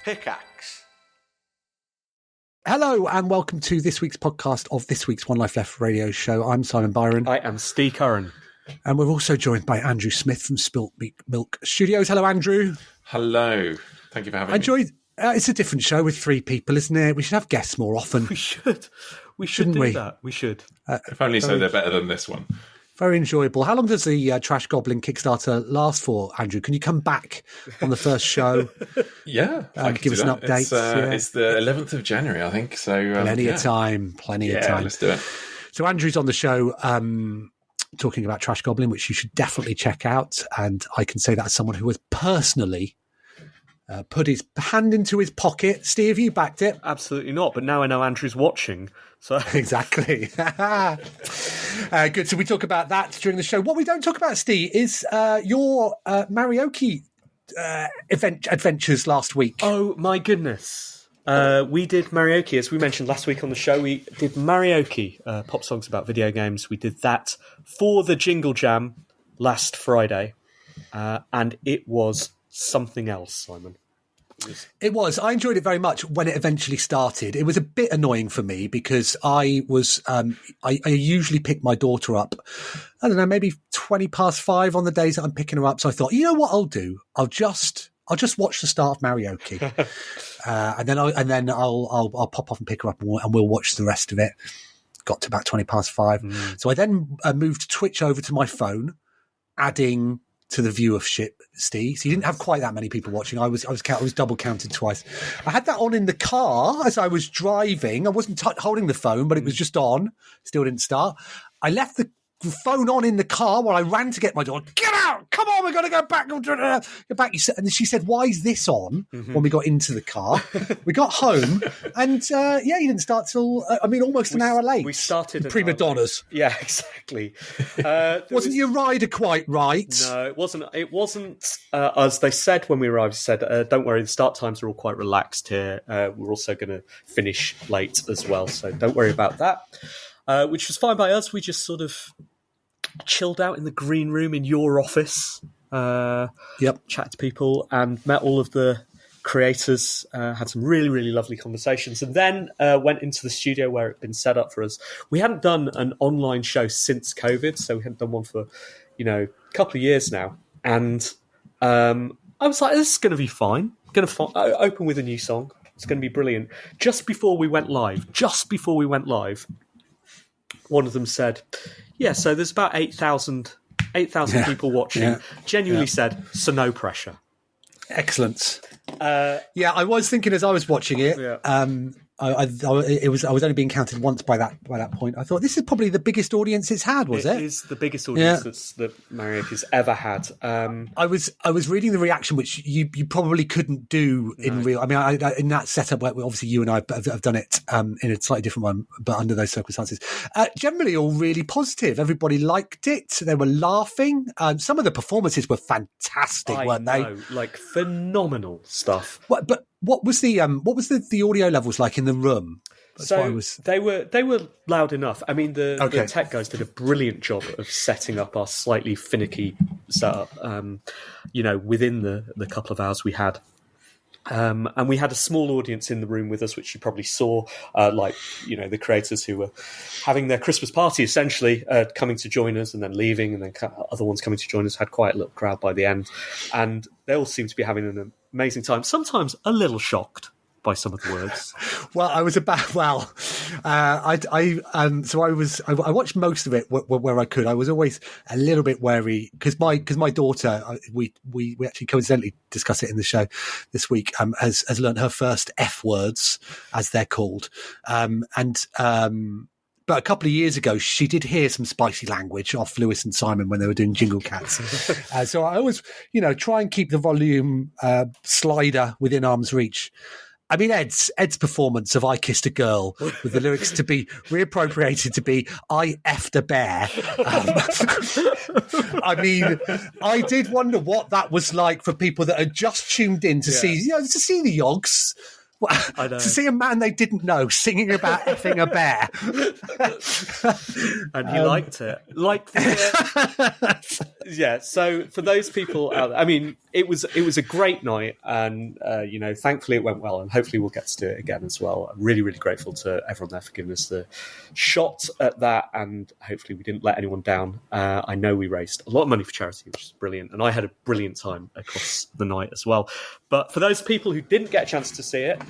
Pickaxe. Hello and welcome to this week's podcast of this week's One Life Left radio show. I'm Simon Byron. I am Ste Curran. And we're also joined by Andrew Smith from Spilt Milk Studios. Hello, Andrew. Hello. Thank you for having me. It's a different show with three people, isn't it? We should have guests more often. We should. We should do that. We should. If only so they're better than this one. Very enjoyable. How long does the Trash Goblin Kickstarter last for, Andrew? Can you come back on the first show? Yeah. Give us an update. It's the 11th of January, I think. So Plenty of time. Let's do it. So Andrew's on the show talking about Trash Goblin, which you should definitely check out. And I can say that as someone who has personally put his hand into his pocket. Steve, you backed it? Absolutely not. But now I know Andrew's watching. So exactly. Good. So we talk about that during the show. What we don't talk about, Steve, is your Maraoke adventures last week. Oh my goodness. We did Maraoke, as we mentioned last week on the show. We did Maraoke, pop songs about video games. We did that for the Jingle Jam last Friday. And it was something else, Simon. It was. I enjoyed it very much when it eventually started. It was a bit annoying for me because I was. I usually pick my daughter up, I don't know, maybe 5:20 on the days that I'm picking her up. So I thought, you know what I'll do? I'll just watch the start of Maraoke, and then I'll pop off and pick her up, and we'll watch the rest of it. Got to about 5:20. So I then moved Twitch over to my phone, adding to the viewership, Steve. So you didn't have quite that many people watching. I was double counted twice. I had that on in the car as I was driving. I wasn't holding the phone, but it was just on. Still didn't start. I left the phone on in the car while I ran to get my daughter. Get out! Come on, we're going to go back. Go back. And she said, "Why is this on?" When we got into the car, we got home, and you didn't start till almost an hour late. We started prima donnas. Yeah, exactly. Wasn't your rider quite right? No, it wasn't. It wasn't as they said when we arrived. Said, "Don't worry, the start times are all quite relaxed here. We're also going to finish late as well, so don't worry about that." Which was fine by us. We just sort of chilled out in the green room in your office, chatted to people and met all of the creators, had some really, really lovely conversations, and then went into the studio where it'd been set up for us. We hadn't done an online show since COVID, so we hadn't done one for, a couple of years now. And I was like, this is going to be fine. Going to open with a new song. It's going to be brilliant. Just before we went live, one of them said, "Yeah, so there's about 8,000 people watching." Yeah. Genuinely said, "So no pressure." Excellent. I was thinking as I was watching it. Yeah. I was only being counted once by that point. I thought this is probably the biggest audience it's had. It is the biggest audience that Maraoke's ever had. I was reading the reaction, which you probably couldn't do in real. I mean, in that setup where obviously you and I have done it in a slightly different one, but under those circumstances, generally all really positive. Everybody liked it. They were laughing. Some of the performances were fantastic, weren't they? Like phenomenal stuff. What was the audio levels like in the room? They were loud enough. I mean, the tech guys did a brilliant job of setting up our slightly finicky setup. Within the couple of hours we had. And we had a small audience in the room with us, which you probably saw, the creators who were having their Christmas party, essentially, coming to join us and then leaving, and then other ones coming to join us. Had quite a little crowd by the end, and they all seemed to be having an amazing time. Sometimes a little shocked by some of the words. I watched most of it where I could. I was always a little bit wary because my daughter, we actually coincidentally discussed it in the show this week, has learned her first F words, as they're called, but a couple of years ago, she did hear some spicy language off Lewis and Simon when they were doing Jingle Cats. So I always, try and keep the volume slider within arm's reach. I mean, Ed's performance of "I Kissed a Girl" with the lyrics to be reappropriated to be "I effed a bear." I mean, I did wonder what that was like for people that had just tuned in to see the Yogs. I know. To see a man they didn't know singing about effing a bear. And he liked it. Yeah, so for those people out there, I mean, it was a great night, and thankfully it went well, and hopefully we'll get to do it again as well. I'm really, really grateful to everyone there for giving us the shot at that, and hopefully we didn't let anyone down. I know we raised a lot of money for charity, which is brilliant, and I had a brilliant time across the night as well. But for those people who didn't get a chance to see it,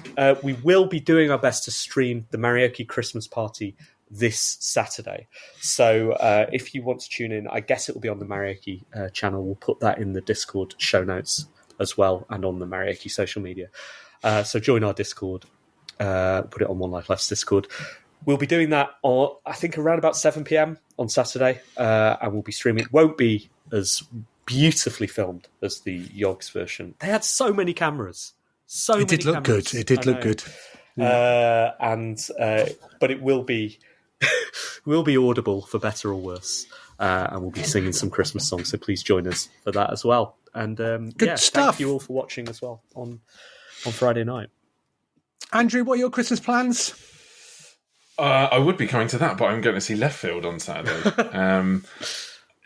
we will be doing our best to stream the Maraoke Xmas Party this Saturday. So if you want to tune in, I guess it will be on the Maraoke channel. We'll put that in the Discord show notes as well, and on the Maraoke social media. So join our Discord, put it on One Life Left's Discord. We'll be doing that on, I think, around about 7 p.m. on Saturday, and we'll be streaming. It won't be as beautifully filmed as the Yogs version. They had so many cameras. It did look good. It did look good. But it will be audible for better or worse, and we'll be singing some Christmas songs. So please join us for that as well. And good stuff. Thank you all for watching as well on Friday night. Andrew, what are your Christmas plans? I would be coming to that, but I'm going to see Left Field on Saturday.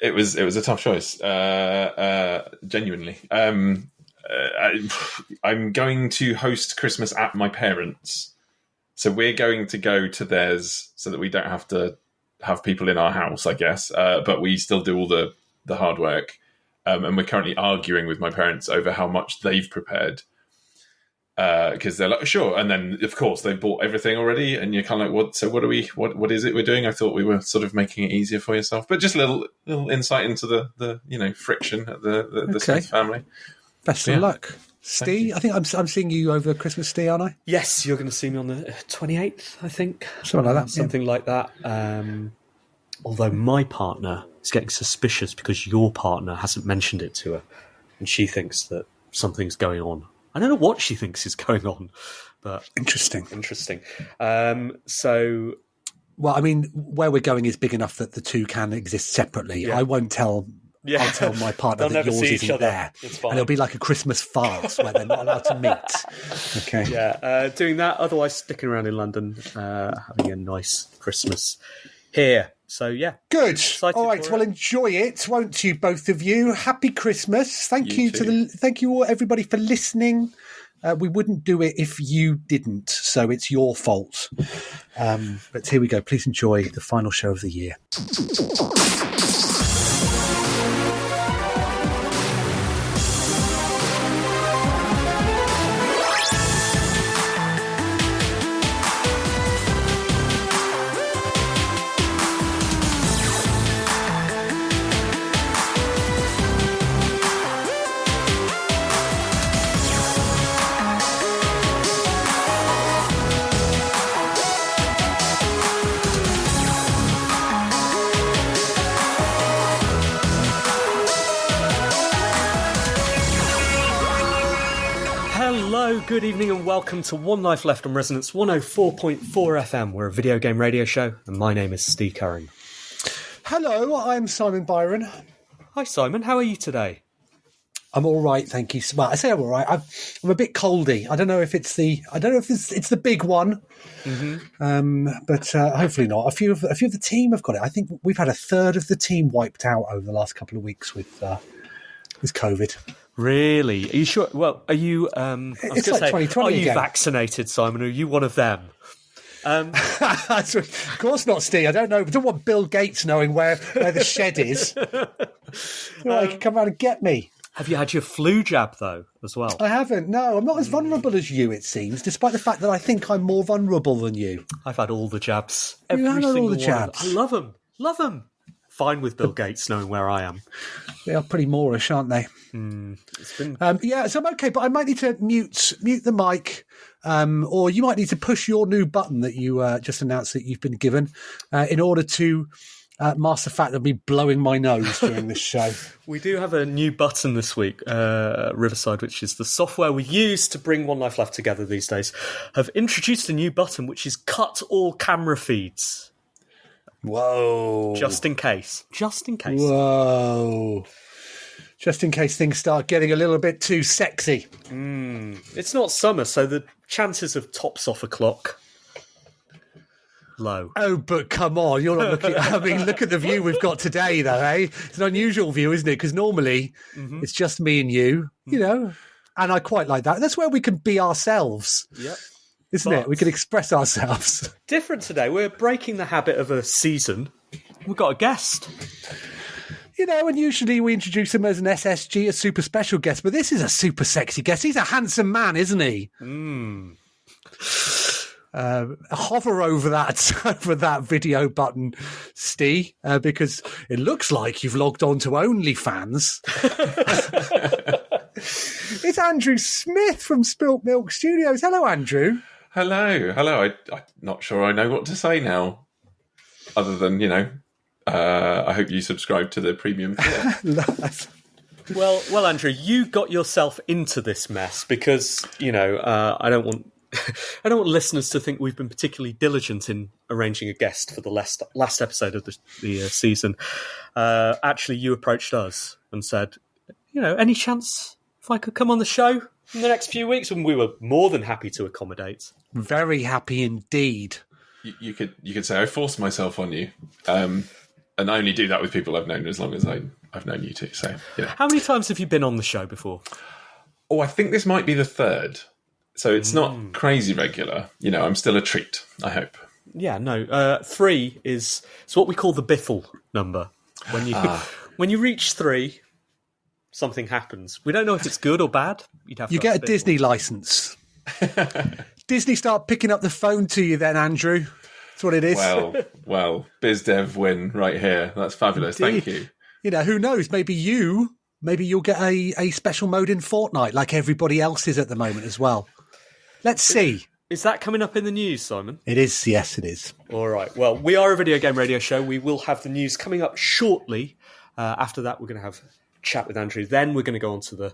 It was a tough choice, genuinely. I'm going to host Christmas at my parents', so we're going to go to theirs so that we don't have to have people in our house, I guess. But we still do all the hard work, and we're currently arguing with my parents over how much they've prepared. Because they're like, sure, and then of course they bought everything already, and you're kind of like, what? So what is it we're doing? I thought we were sort of making it easier for yourself, but just a little insight into the friction at the Smith family. Best of luck, Ste. I think I'm seeing you over Christmas, Ste, aren't I? Yes, you're going to see me on the 28th, I think, something like that. Something like that. Although my partner is getting suspicious because your partner hasn't mentioned it to her, and she thinks that something's going on. I don't know what she thinks is going on, but interesting. Well, I mean, where we're going is big enough that the two can exist separately. Yeah. I won't tell. Yeah. I'll tell my partner that yours isn't there, and it'll be like a Christmas farce where they're not allowed to meet. Okay. Yeah, doing that. Otherwise, sticking around in London, having a nice Christmas here. So yeah, good. All right, well, enjoy it, won't you, both of you? Happy Christmas! Thank you all, everybody, for listening. We wouldn't do it if you didn't, so it's your fault. But here we go. Please enjoy the final show of the year. Good evening and welcome to One Life Left on Resonance 104.4 FM. We're a video game radio show, and my name is Ste Curran. Hello, I'm Simon Byron. Hi Simon, how are you today? I'm all right, thank you. Well, I say I'm all right. I'm a bit coldy. I don't know if it's the big one, but hopefully not. A few of the team have got it. I think we've had a third of the team wiped out over the last couple of weeks with COVID. Really? Are you sure? Well, are you? It's like 2020 Are you again. vaccinated, Simon? Are you one of them? Of course not, Steve. I don't know. I don't want Bill Gates knowing where the shed is. He can come around and get me. Have you had your flu jab, though, as well? I haven't. No, I'm not as vulnerable as you, it seems, despite the fact that I think I'm more vulnerable than you. I've had all the jabs. You had all the jabs. I love them. Love them. Fine with Bill Gates knowing where I am. They are pretty Moorish, aren't they? It's been... so I'm okay, but I might need to mute the mic, or you might need to push your new button that you just announced that you've been given in order to mask the fact of me blowing my nose during this show. We do have a new button this week, Riverside, which is the software we use to bring One Life Left together these days, have introduced a new button which is cut all camera feeds. Whoa. Just in case. Whoa. Just in case things start getting a little bit too sexy. It's not summer, so the chances of tops off a clock, low. Oh, but come on, you're not looking... I mean, look at the view we've got today, though, eh? It's an unusual view, isn't it? Because normally it's just me and you, you know, and I quite like that. That's where we can be ourselves. Yep. Isn't it? We can express ourselves. Different today. We're breaking the habit of a season. We've got a guest. You know, and usually we introduce him as an SSG, a super special guest, but this is a super sexy guest. He's a handsome man, isn't he? Hover over that video button, Ste, because it looks like you've logged on to OnlyFans. It's Andrew Smith from Spilt Milk Studios. Hello, Andrew. Hello. I'm not sure I know what to say now, other than, you know, I hope you subscribe to the premium tier. Well, Andrew, you got yourself into this mess because, you know, I don't want listeners to think we've been particularly diligent in arranging a guest for the last episode of the season. Actually, you approached us and said, you know, any chance if I could come on the show in the next few weeks? And we were more than happy to accommodate. Very happy indeed. You could say I forced myself on you, and I only do that with people I've known as long as I've known you two. So yeah. How many times have you been on the show before? Oh, I think this might be the third, so it's not crazy regular. You know, I'm still a treat, I hope. Yeah, no. 3 is it's what we call the biffle number. When you reach 3, something happens. We don't know if it's good or bad. You get a Disney license. Disney start picking up the phone to you then, Andrew. That's what it is. Well, BizDev win right here. That's fabulous. Indeed. Thank you. You know, who knows? Maybe you'll get a special mode in Fortnite like everybody else is at the moment as well. Let's see. Is that coming up in the news, Simon? It is. Yes, it is. All right. Well, we are a video game radio show. We will have the news coming up shortly. After that, we're going to have a chat with Andrew. Then we're going to go on to the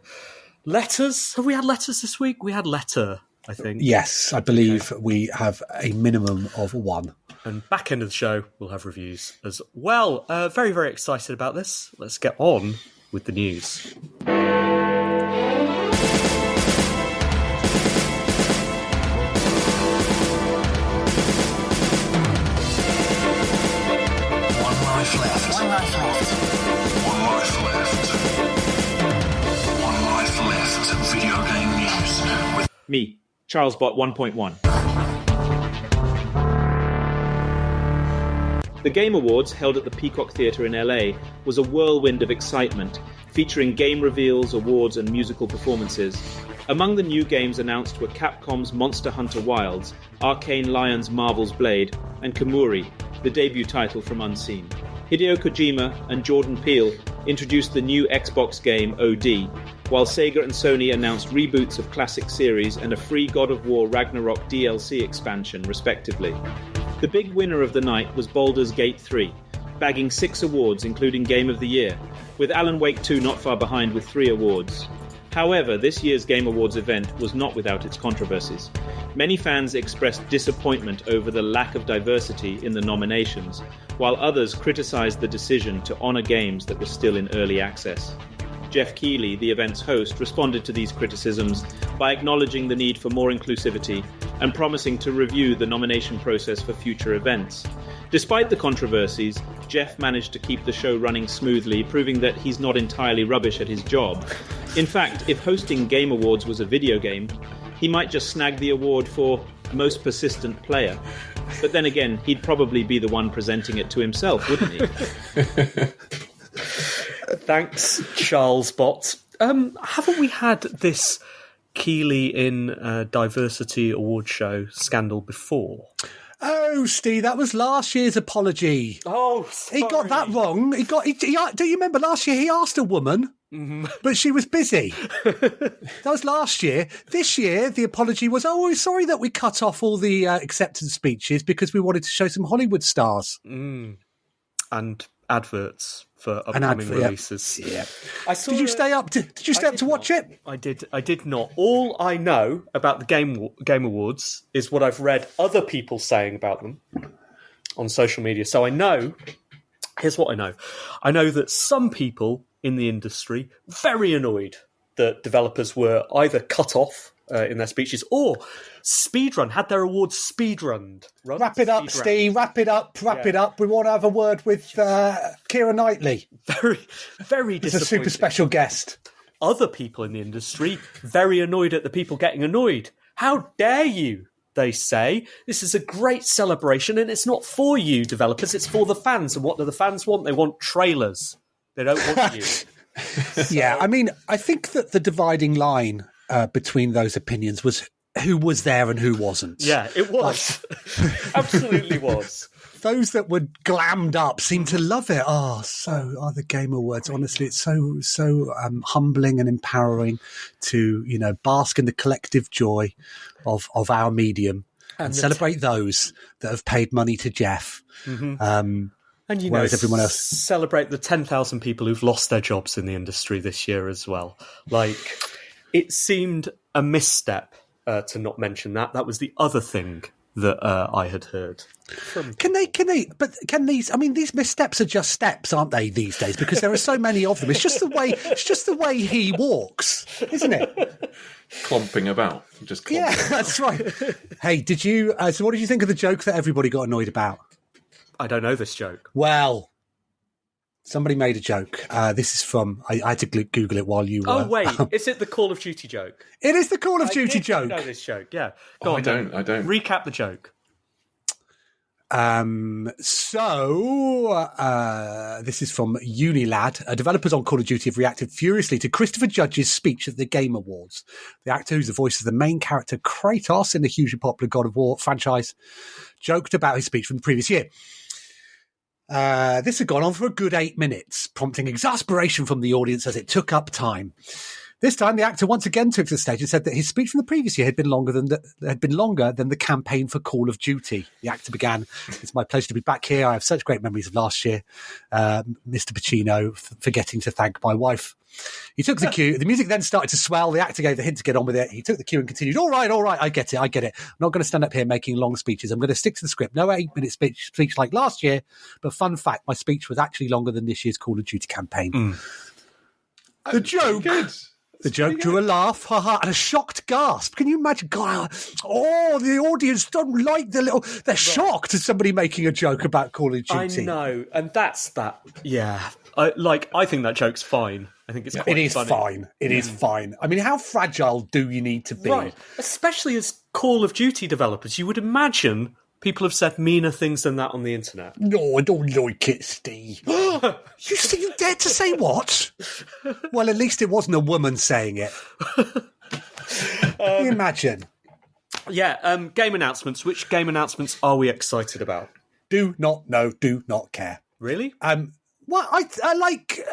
letters. Have we had letters this week? We had letter, I think. Yes, I believe we have a minimum of 1. And back end of the show, we'll have reviews as well. Very, very excited about this. Let's get on with the news. Video game news. Me, CharlesBot 1.1. The Game Awards, held at the Peacock Theatre in LA, was a whirlwind of excitement, featuring game reveals, awards, and musical performances. Among the new games announced were Capcom's Monster Hunter Wilds, Arcane Lion's Marvel's Blade, and Kamuri, the debut title from Unseen. Hideo Kojima and Jordan Peele introduced the new Xbox game OD, while Sega and Sony announced reboots of classic series and a free God of War Ragnarok DLC expansion, respectively. The big winner of the night was Baldur's Gate 3, bagging 6 awards including Game of the Year, with Alan Wake 2 not far behind with 3 awards. However, this year's Game Awards event was not without its controversies. Many fans expressed disappointment over the lack of diversity in the nominations, while others criticised the decision to honour games that were still in early access. Jeff Keighley, the event's host, responded to these criticisms by acknowledging the need for more inclusivity and promising to review the nomination process for future events. Despite the controversies, Jeff managed to keep the show running smoothly, proving that he's not entirely rubbish at his job. In fact, if hosting Game Awards was a video game, he might just snag the award for Most Persistent Player. But then again, he'd probably be the one presenting it to himself, wouldn't he? Thanks, CharlesBot. Haven't we had this Keighley in Diversity Award show scandal before? Oh, Steve, that was last year's apology. Oh, sorry. He got that wrong. Do you remember last year he asked a woman, but she was busy. That was last year. This year, the apology was, we're sorry that we cut off all the acceptance speeches because we wanted to show some Hollywood stars. And adverts for upcoming releases. Yeah. Did you stay up to watch it? I did not. All I know about the Game Awards is what I've read other people saying about them on social media. So I know. Here's what I know. I know that some people in the industry very annoyed that developers were either cut off in their speeches or had their awards speedrunned. Wrap it up, Steve. Wrap it up. We want to have a word with Keira Knightley. Very, very disappointing. It's a super special guest. Other people in the industry very annoyed at the people getting annoyed. How dare you, they say. This is a great celebration, and it's not for you, developers. It's for the fans. And what do the fans want? They want trailers. They don't want you. Yeah, I mean, I think that the dividing line between those opinions was who was there and who wasn't. Yeah, it was. Absolutely was. Those that were glammed up seemed to love it. So are the Game Awards. Honestly, it's so humbling and empowering to, bask in the collective joy of our medium and celebrate those that have paid money to Jeff. Mm-hmm. And, whereas everyone else celebrate the 10,000 people who've lost their jobs in the industry this year as well. It seemed a misstep to not mention that. That was the other thing that I had heard. Can these? I mean, these missteps are just steps, aren't they, these days? Because there are so many of them. It's just the way he walks, isn't it? Clomping about, Yeah, that's right. Hey, did you? So, what did you think of the joke that everybody got annoyed about? I don't know this joke. Well, somebody made a joke. This is from... I had to Google it while you were... Oh, wait. Is it the Call of Duty joke? It is the Call of Duty joke. I know this joke, yeah. Go on, I don't. Recap the joke. This is from Unilad. Developers on Call of Duty have reacted furiously to Christopher Judge's speech at the Game Awards. The actor who's the voice of the main character Kratos in the hugely popular God of War franchise joked about his speech from the previous year. This had gone on for a good 8 minutes, prompting exasperation from the audience as it took up time. This time, the actor once again took to the stage and said that his speech from the previous year had been longer than the campaign for Call of Duty. The actor began, "It's my pleasure to be back here. I have such great memories of last year. Mr. Pacino, forgetting to thank my wife." He took the cue. The music then started to swell. The actor gave the hint to get on with it. He took the cue and continued, All right, I get it. I'm not going to stand up here making long speeches. I'm going to stick to the script. No 8-minute speech like last year. But fun fact, my speech was actually longer than this year's Call of Duty campaign." The joke... The joke drew a laugh, haha, and a shocked gasp. Can you imagine? God, the audience don't like the little... They're shocked at somebody making a joke about Call of Duty. I know, and that's that. Yeah, I think that joke's fine. I think it's quite funny. It is fine. It is fine. I mean, how fragile do you need to be? Right, especially as Call of Duty developers, you would imagine people have said meaner things than that on the internet. No, I don't like it, Steve. You dared to say what? Well, at least it wasn't a woman saying it. Can you imagine? Yeah, game announcements. Which game announcements are we excited about? Do not know, do not care. Really? Well, I like...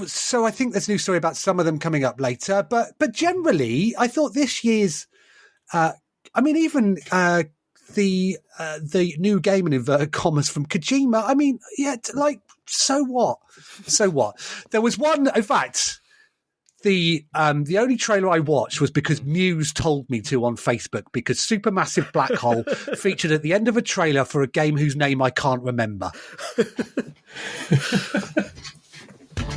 so I think there's a new story about some of them coming up later, but generally, I thought this year's... the new game in inverted commas from Kojima. I mean, yeah, so what? So what? There was one, in fact, the only trailer I watched was because Muse told me to on Facebook, because Supermassive Black Hole featured at the end of a trailer for a game whose name I can't remember.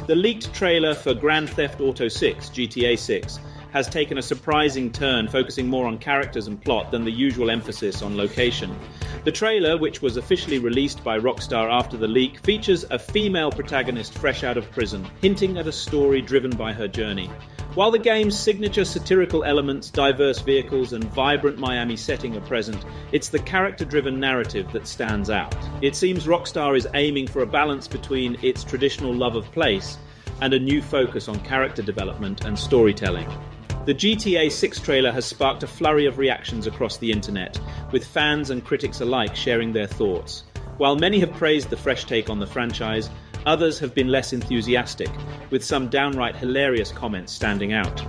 The leaked trailer for Grand Theft Auto 6, GTA 6, has taken a surprising turn, focusing more on characters and plot than the usual emphasis on location. The trailer, which was officially released by Rockstar after the leak, features a female protagonist fresh out of prison, hinting at a story driven by her journey. While the game's signature satirical elements, diverse vehicles, and vibrant Miami setting are present, it's the character-driven narrative that stands out. It seems Rockstar is aiming for a balance between its traditional love of place and a new focus on character development and storytelling. The GTA 6 trailer has sparked a flurry of reactions across the internet, with fans and critics alike sharing their thoughts. While many have praised the fresh take on the franchise, others have been less enthusiastic, with some downright hilarious comments standing out.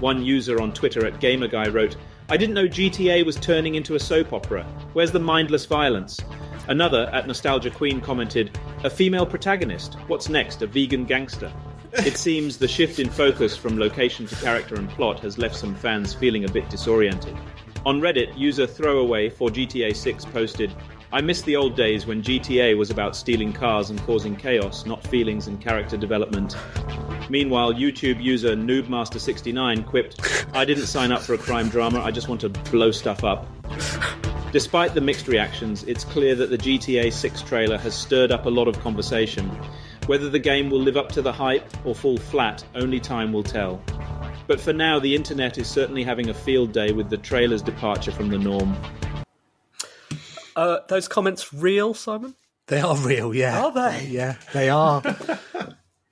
One user on Twitter @GamerGuy wrote, "I didn't know GTA was turning into a soap opera. Where's the mindless violence?" Another @Nostalgia Queen commented, "A female protagonist. What's next, a vegan gangster?" It seems the shift in focus from location to character and plot has left some fans feeling a bit disoriented. On Reddit, user Throwaway for GTA 6 posted, I miss the old days when GTA was about stealing cars and causing chaos, not feelings and character development. Meanwhile, YouTube user Noobmaster69 quipped, I didn't sign up for a crime drama, I just want to blow stuff up. Despite the mixed reactions, it's clear that the GTA 6 trailer has stirred up a lot of conversation. Whether the game will live up to the hype or fall flat, only time will tell. But for now, the internet is certainly having a field day with the trailer's departure from the norm. Those comments real, Simon? They are real, yeah. Are they? Yeah, they are.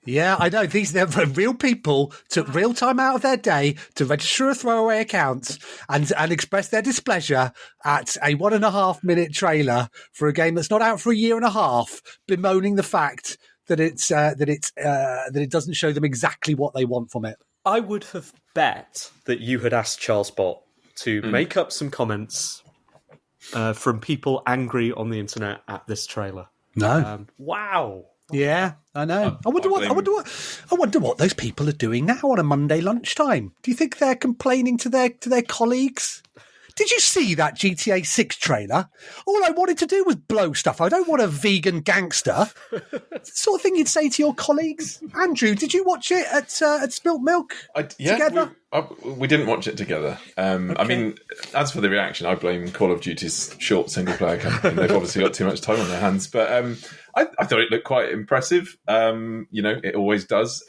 Yeah, I know. They're real people took real time out of their day to register a throwaway account and express their displeasure at a 1.5-minute trailer for a game that's not out for a year and a half, bemoaning the fact that it doesn't show them exactly what they want from it. I would have bet that you had asked Charles Bott to make up some comments from people angry on the internet at this trailer. No. Wow. Yeah, I know. I wonder what those people are doing now on a Monday lunchtime. Do you think they're complaining to their colleagues? Did you see that GTA 6 trailer? All I wanted to do was blow stuff. I don't want a vegan gangster. It's the sort of thing you'd say to your colleagues. Andrew, did you watch it at Spilt Milk together? We didn't watch it together. Okay. I mean, as for the reaction, I blame Call of Duty's short single-player campaign. They've obviously got too much time on their hands. But I thought it looked quite impressive. It always does.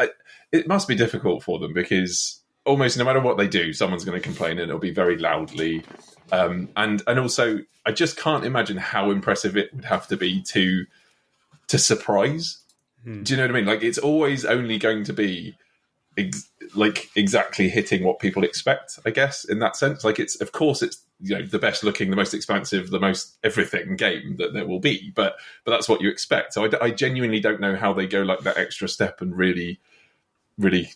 It must be difficult for them because almost no matter what they do, someone's going to complain and it'll be very loudly. And also, I just can't imagine how impressive it would have to be to surprise. Do you know what I mean? Like, it's always only going to be exactly hitting what people expect, I guess, in that sense. Like, it's the best looking, the most expansive, the most everything game that there will be, but that's what you expect. So I genuinely don't know how they go like that extra step and really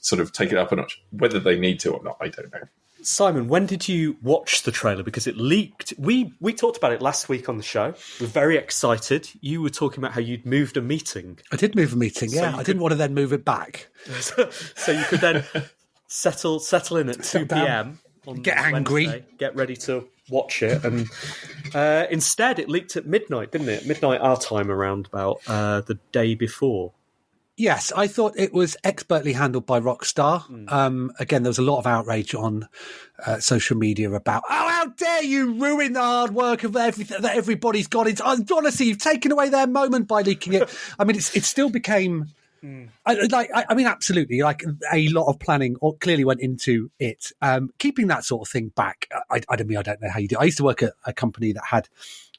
sort of take it up a notch. Whether they need to or not, I don't know. Simon, when did you watch the trailer? Because it leaked. We talked about it last week on the show. We're very excited. You were talking about how you'd moved a meeting. I did move a meeting, yeah. I didn't want to then move it back. So you could then settle in at 2 p.m. on get angry, Wednesday, get ready to watch it. And instead, it leaked at midnight, didn't it? Midnight our time, around about the day before. Yes, I thought it was expertly handled by Rockstar. Again, there was a lot of outrage on social media about, how dare you ruin the hard work of everything that everybody's got into. Honestly, you've taken away their moment by leaking it. I mean, it still became... absolutely. Like, a lot of planning clearly went into it. Keeping that sort of thing back, I don't know how you do. I used to work at a company that had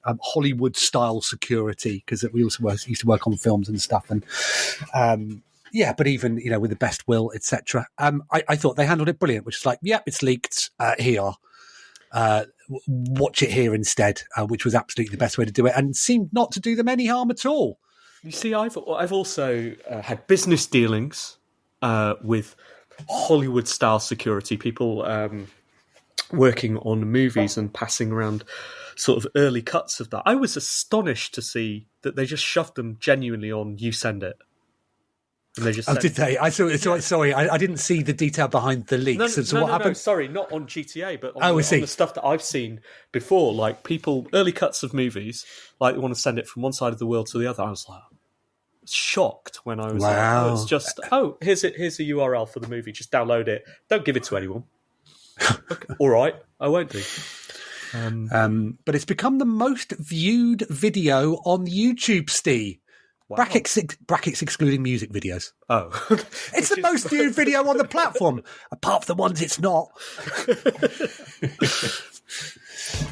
Hollywood-style security because we also used to work on films and stuff. And but even with the best will, etc. I thought they handled it brilliant. Which is like, it's leaked here. Watch it here instead, which was absolutely the best way to do it, and seemed not to do them any harm at all. You see, I've also had business dealings with Hollywood-style security, people working on movies and passing around sort of early cuts of that. I was astonished to see that they just shoved them genuinely on You Send It. And they just did they? I saw. Sorry, I didn't see the detail behind the leaks. What happened? No, sorry, not on GTA, but on the stuff that I've seen before. Like, people, early cuts of movies, like, they want to send it from one side of the world to the other. I was like, shocked when I was like, it's just, here's a URL for the movie, just download it, don't give it to anyone. Okay, all right, I won't do. But it's become the most viewed video on YouTube, Ste. Wow. Brackets excluding music videos. Oh. It's the most viewed video on the platform, apart from the ones it's not.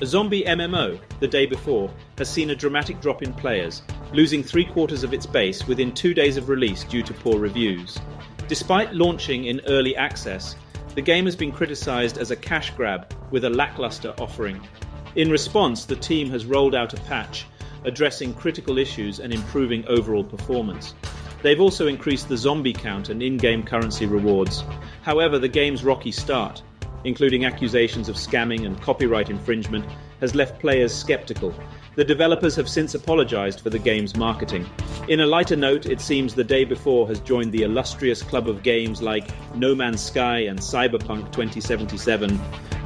A zombie MMO, The Day Before, has seen a dramatic drop in players, losing 3/4 of its base within 2 days of release due to poor reviews. Despite launching in early access, the game has been criticised as a cash grab with a lacklustre offering. In response, the team has rolled out a patch addressing critical issues and improving overall performance. They've also increased the zombie count and in-game currency rewards. However, the game's rocky start, including accusations of scamming and copyright infringement, has left players sceptical. The developers have since apologised for the game's marketing. In a lighter note, it seems The Day Before has joined the illustrious club of games like No Man's Sky and Cyberpunk 2077,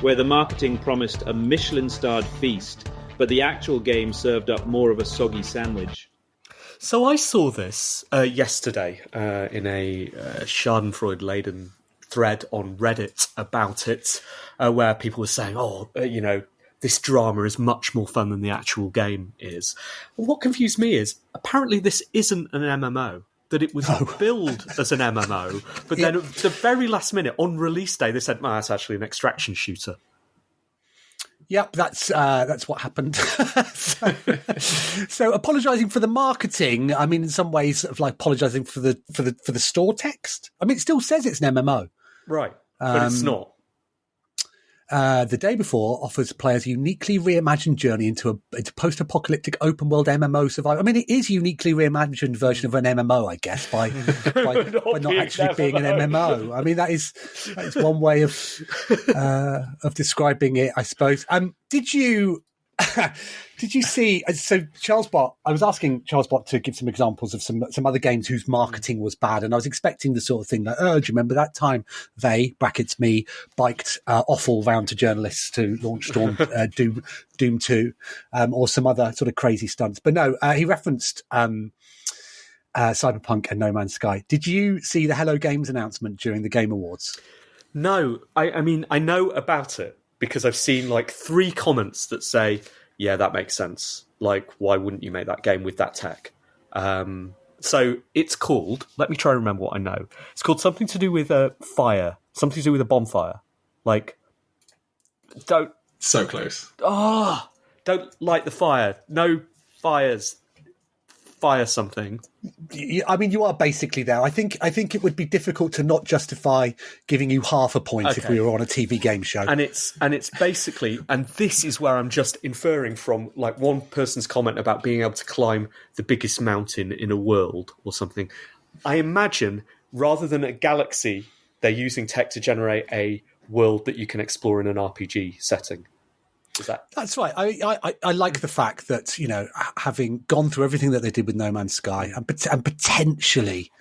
where the marketing promised a Michelin-starred feast but the actual game served up more of a soggy sandwich. So I saw this yesterday in a schadenfreude-laden thread on Reddit about it, where people were saying, this drama is much more fun than the actual game is. And what confused me is, apparently this isn't an MMO, that it was billed as an MMO, but then at the very last minute, on release day, they said, that's actually an extraction shooter. Yep, that's what happened. So apologising for the marketing. I mean, in some ways, sort of like apologising for the store text. I mean, it still says it's an MMO, right? But it's not. The Day Before offers players a uniquely reimagined journey into post-apocalyptic open-world MMO survival. I mean, it is a uniquely reimagined version of an MMO, I guess, by not actually being an MMO. I mean, that is one way of describing it, I suppose. Did you see? So Charlesbot, I was asking Charlesbot to give some examples of some other games whose marketing was bad, and I was expecting the sort of thing like, do you remember that time they (brackets me) biked offal round to journalists to launch Doom 2, or some other sort of crazy stunts? But no, he referenced Cyberpunk and No Man's Sky. Did you see the Hello Games announcement during the Game Awards? No, I mean I know about it because I've seen like 3 comments that say, yeah, that makes sense. Like, why wouldn't you make that game with that tech? So it's called, let me try and remember what I know. It's called something to do with a fire, something to do with a bonfire. Like, don't... So close. Don't light the fire. No fires. Fire something. I mean, you are basically there. I think it would be difficult to not justify giving you half a point if we were on a TV game show. And it's basically, and this is where I'm just inferring from like one person's comment about being able to climb the biggest mountain in a world or something. I imagine rather than a galaxy, they're using tech to generate a world that you can explore in an RPG setting. That's right. I like the fact that, you know, having gone through everything that they did with No Man's Sky and potentially,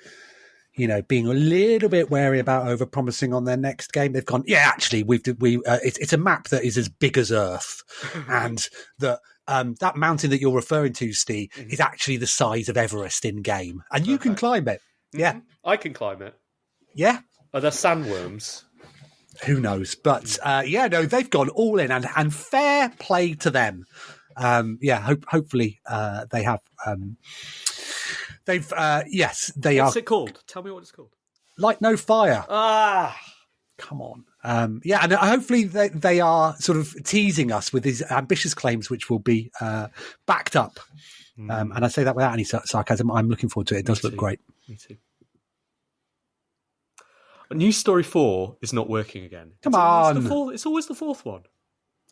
you know, being a little bit wary about over-promising on their next game, they've gone, actually, it's a map that is as big as Earth, and that mountain that you're referring to, Steve, is actually the size of Everest in game, and you can climb it. Yeah, I can climb it. Yeah, are there sandworms? Who knows? But they've gone all in, and fair play to them. Hopefully they have. They've they are. What's it called? Tell me what it's called. Light No Fire. Come on. And hopefully they are sort of teasing us with these ambitious claims, which will be backed up. And I say that without any sarcasm. I'm looking forward to it. It does look great. Me too. News Story 4 is not working again. Come on. It's always the 4th one.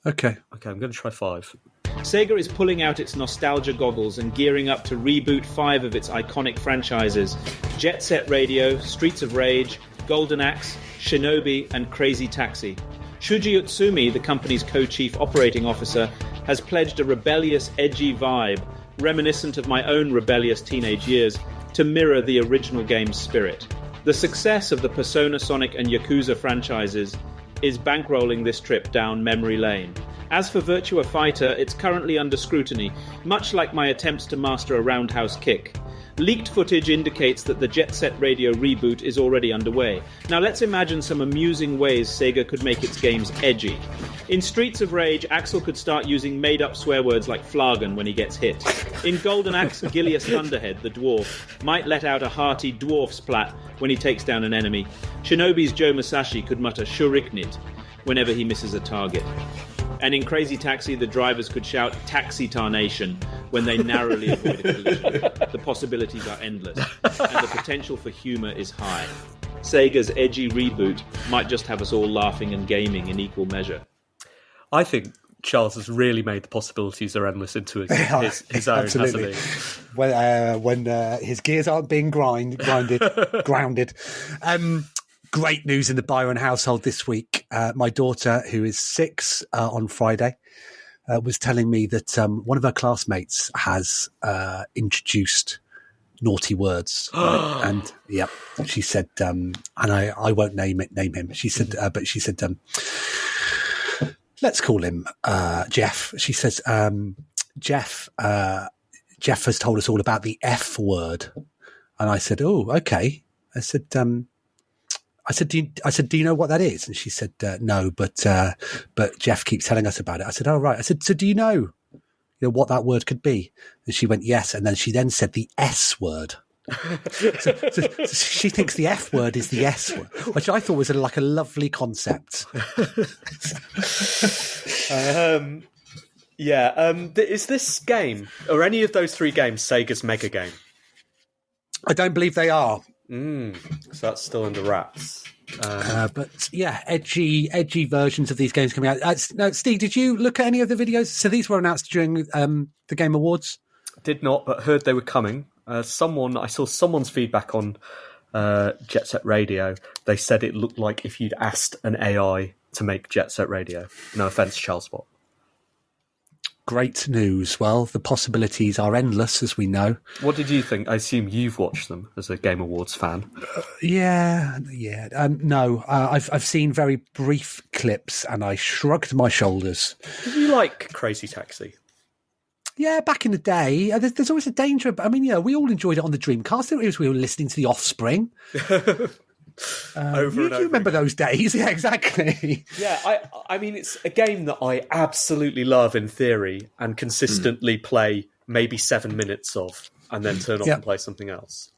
Okay, I'm going to try 5. Sega is pulling out its nostalgia goggles and gearing up to reboot 5 of its iconic franchises: Jet Set Radio, Streets of Rage, Golden Axe, Shinobi, and Crazy Taxi. Shuji Utsumi, the company's co-chief operating officer, has pledged a rebellious, edgy vibe, reminiscent of my own rebellious teenage years, to mirror the original game's spirit. The success of the Persona, Sonic, and Yakuza franchises is bankrolling this trip down memory lane. As for Virtua Fighter, it's currently under scrutiny, much like my attempts to master a roundhouse kick. Leaked footage indicates that the Jet Set Radio reboot is already underway. Now let's imagine some amusing ways Sega could make its games edgy. In Streets of Rage, Axel could start using made-up swear words like FLAAGEN when he gets hit. In Golden Axe, Gilius Thunderhead, the dwarf, might let out a hearty dwarf splat when he takes down an enemy. Shinobi's Joe Musashi could mutter Shuriknit whenever he misses a target. And in Crazy Taxi, the drivers could shout Taxi Tarnation when they narrowly avoid a collision. The possibilities are endless, and the potential for humour is high. Sega's edgy reboot might just have us all laughing and gaming in equal measure. I think Charles has really made the possibilities are endless into his own, absolutely. Hasn't he? When his gears aren't being grounded. Great news in the Byron household this week. My daughter, who is 6 on Friday, was telling me that one of her classmates has introduced naughty words. And she said, and I won't name him. She said, let's call him Jeff. She says, Jeff has told us all about the F word. And I said, oh, okay. I said, do you know what that is? And she said, no, but Jeff keeps telling us about it. I said, oh, right. I said, so do you know what that word could be? And she went, yes. And then she then said the S word. so she thinks the F word is the S word, which I thought was like a lovely concept. Is this game, or any of those 3 games, Sega's Mega Game? I don't believe they are. So that's still under wraps. But yeah, edgy versions of these games coming out. Now, Steve, did you look at any of the videos? So these were announced during the Game Awards? Did not, but heard they were coming. I saw someone's feedback on Jet Set Radio. They said it looked like if you'd asked an AI to make Jet Set Radio. No offence, Charles Bot. Great news. Well, the possibilities are endless, as we know. What did you think? I assume you've watched them as a Game Awards fan. Yeah. No, I've seen very brief clips, and I shrugged my shoulders. Did you like Crazy Taxi? Yeah, back in the day, there's always a danger. I mean, we all enjoyed it on the Dreamcast. It was we were listening to The Offspring. Over you remember those days? Yeah, exactly. Yeah, I mean, it's a game that I absolutely love in theory and consistently play maybe 7 minutes of and then turn off and play something else.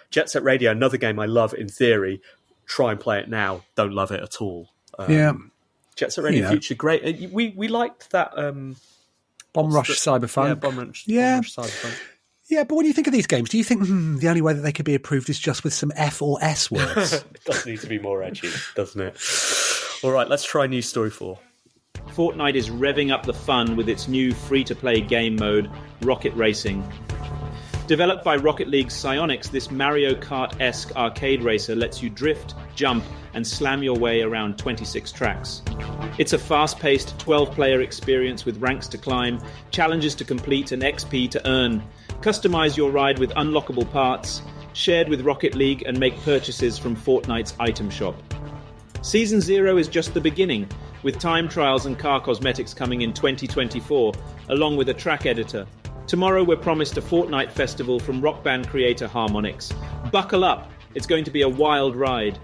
Jet Set Radio, another game I love in theory. Try and play it now. Don't love it at all. Jet Set Radio Future, great. We liked that... Bomb Rush Cyberpunk. Yeah, Bomb Rush Cyberpunk. Yeah, but when you think of these games, do you think the only way that they could be approved is just with some F or S words? It does need to be more edgy, doesn't it? All right, let's try news story 4. Fortnite is revving up the fun with its new free-to-play game mode, Rocket Racing. Developed by Rocket League's Psyonix, this Mario Kart-esque arcade racer lets you drift, jump, and slam your way around 26 tracks. It's a fast-paced 12-player experience with ranks to climb, challenges to complete, and XP to earn. Customize your ride with unlockable parts, shared with Rocket League, and make purchases from Fortnite's item shop. Season 0 is just the beginning, with time trials and car cosmetics coming in 2024, along with a track editor. Tomorrow we're promised a Fortnite festival from rock band creator Harmonix. Buckle up, it's going to be a wild ride.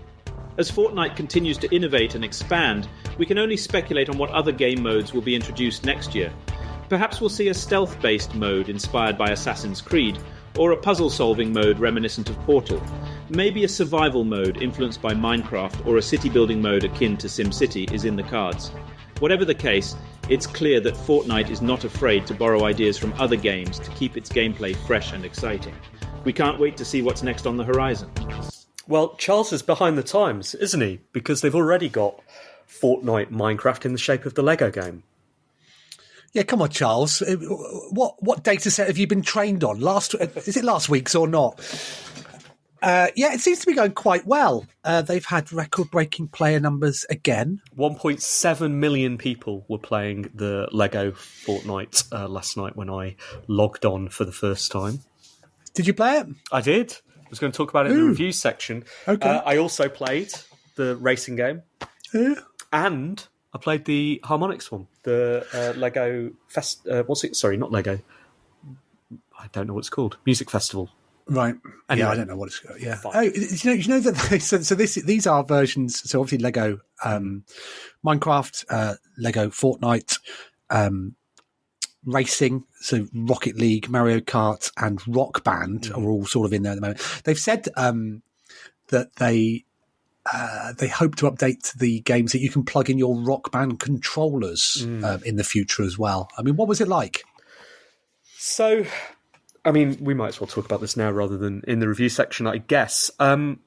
As Fortnite continues to innovate and expand, we can only speculate on what other game modes will be introduced next year. Perhaps we'll see a stealth-based mode inspired by Assassin's Creed, or a puzzle-solving mode reminiscent of Portal. Maybe a survival mode influenced by Minecraft, or a city-building mode akin to SimCity is in the cards. Whatever the case, it's clear that Fortnite is not afraid to borrow ideas from other games to keep its gameplay fresh and exciting. We can't wait to see what's next on the horizon. Well, Charles is behind the times, isn't he? Because they've already got Fortnite Minecraft in the shape of the Lego game. Yeah, come on, Charles. What data set have you been trained on? Is it last week's or not? Yeah, it seems to be going quite well. They've had record-breaking player numbers again. 1.7 million people were playing the Lego Fortnite last night when I logged on for the first time. Did you play it? I did. I was going to talk about it in the review section. Okay. I also played the racing game. And I played the Harmonix one. The Lego... what's it? Sorry, not Lego. I don't know what it's called. Music Festival. Right. Anyway, yeah, I don't know what it's called. Yeah. Oh, you know that these are versions. So obviously Lego Minecraft, Lego Fortnite, racing. So Rocket League, Mario Kart, and Rock Band are all sort of in there at the moment. They've said that they hope to update the games that you can plug in your Rock Band controllers in the future as well. I mean, what was it like? So, I mean, we might as well talk about this now rather than in the review section, I guess. I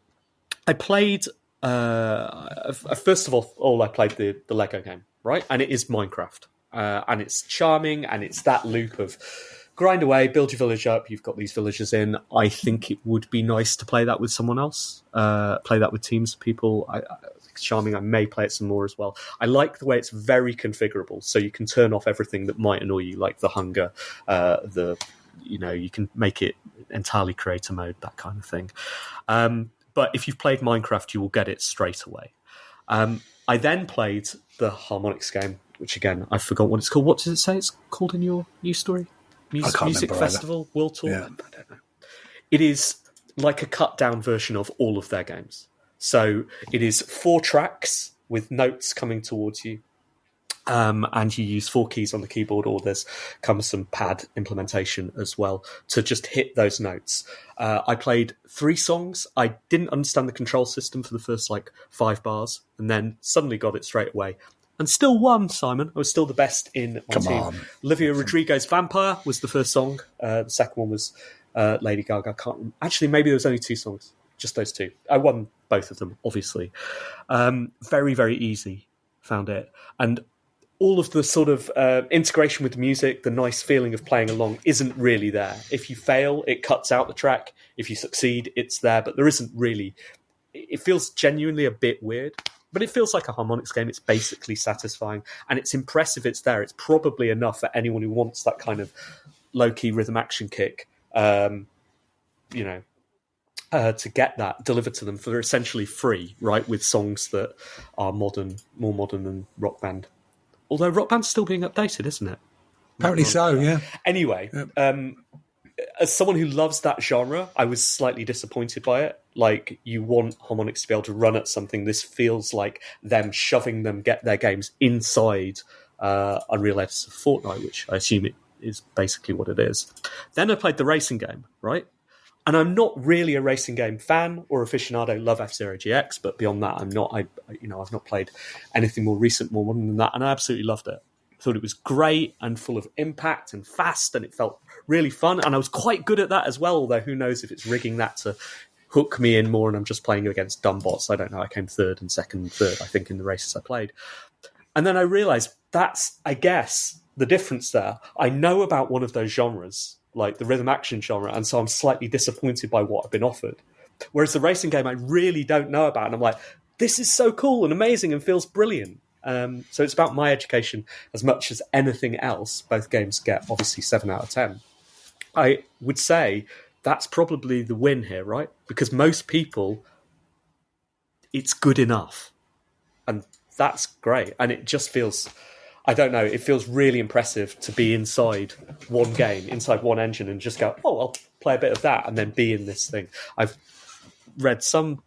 played, first of all, I played the Lego game, right? And it is Minecraft. And it's charming, and it's that loop of grind away, build your village up, you've got these villagers in. I think it would be nice to play that with someone else, play that with teams of people. It's charming. I may play it some more as well. I like the way it's very configurable, so you can turn off everything that might annoy you, like the hunger, you can make it entirely creator mode, that kind of thing. But if you've played Minecraft, you will get it straight away. I then played the Harmonix game, which again, I forgot what it's called. What does it say it's called in your news story? Music Festival? World Tour? Yeah. I don't know. It is like a cut-down version of all of their games. So it is 4 tracks with notes coming towards you. And you use 4 keys on the keyboard, or there's comes some pad implementation as well to just hit those notes. I played 3 songs. I didn't understand the control system for the first 5 bars, and then suddenly got it straight away. And still won, Simon. I was still the best in my team. Olivia Rodrigo's Vampire was the first song. The second one was Lady Gaga. Actually, maybe there was only 2 songs, just those 2. I won both of them, obviously. Very, very easy, found it. And all of the sort of integration with the music, the nice feeling of playing along isn't really there. If you fail, it cuts out the track. If you succeed, it's there. But there isn't really... It feels genuinely a bit weird. But it feels like a harmonics game. It's basically satisfying. And it's impressive it's there. It's probably enough for anyone who wants that kind of low-key rhythm action kick, to get that delivered to them for essentially free, right, with songs that are more modern than Rock Band. Although Rock Band's still being updated, isn't it? Apparently so, yeah. Anyway, as someone who loves that genre, I was slightly disappointed by it. Like, you want harmonics to be able to run at something. This feels like them shoving their games inside Unreal Editors of Fortnite, which I assume it is basically what it is. Then I played the racing game, right? And I'm not really a racing game fan or aficionado. Love F-Zero GX, but beyond that, I'm not. I've not played anything more recent, more modern than that, and I absolutely loved it. I thought it was great and full of impact and fast, and it felt really fun. And I was quite good at that as well. Although who knows if it's rigging that to hook me in more, and I'm just playing against dumb bots. I don't know. I came 3rd and 2nd and 3rd, I think, in the races I played. And then I realised that's, I guess, the difference there. I know about one of those genres, like the rhythm action genre, and so I'm slightly disappointed by what I've been offered. Whereas the racing game I really don't know about, and I'm like, this is so cool and amazing and feels brilliant. So it's about my education as much as anything else. Both games get, obviously, 7 out of 10. I would say that's probably the win here, right? Because most people, it's good enough. And that's great. And it just feels... I don't know, it feels really impressive to be inside one game, inside one engine, and just go, oh, I'll play a bit of that and then be in this thing. I've read some,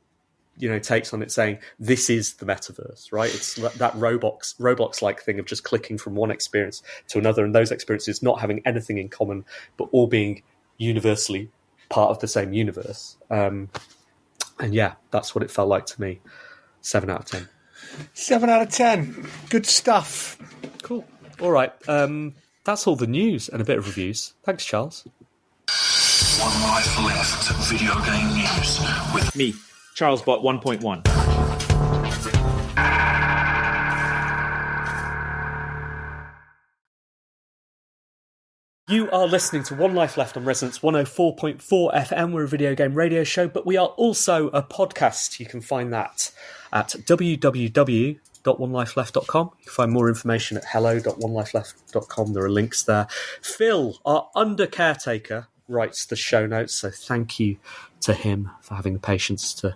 takes on it saying this is the metaverse, right? It's that Roblox-like thing of just clicking from one experience to another, and those experiences not having anything in common, but all being universally part of the same universe. And yeah, that's what it felt like to me. 7 out of 10. 7 out of 10. Good stuff. Cool. All right. That's all the news and a bit of reviews. Thanks, Charles. One Life Left video game news with me, CharlesBot 1.1. You are listening to One Life Left on Resonance 104.4 FM. We're a video game radio show, but we are also a podcast. You can find that at www.onelifeleft.com. You can find more information at hello.onelifeleft.com. There are links there. Phil, our under caretaker, writes the show notes, so thank you to him for having the patience to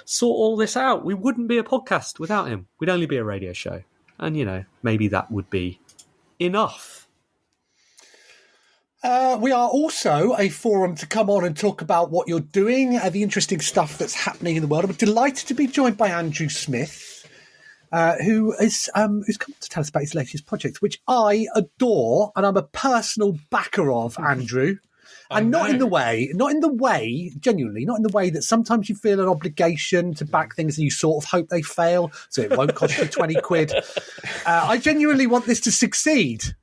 sort all this out. We wouldn't be a podcast without him. We'd only be a radio show. And, maybe that would be enough. We are also a forum to come on and talk about what you're doing, the interesting stuff that's happening in the world. I'm delighted to be joined by Andrew Smith, who's come to tell us about his latest project, which I adore, and I'm a personal backer of, Andrew. And not in the way, genuinely, not in the way that sometimes you feel an obligation to back things and you sort of hope they fail, so it won't cost you 20 quid. I genuinely want this to succeed.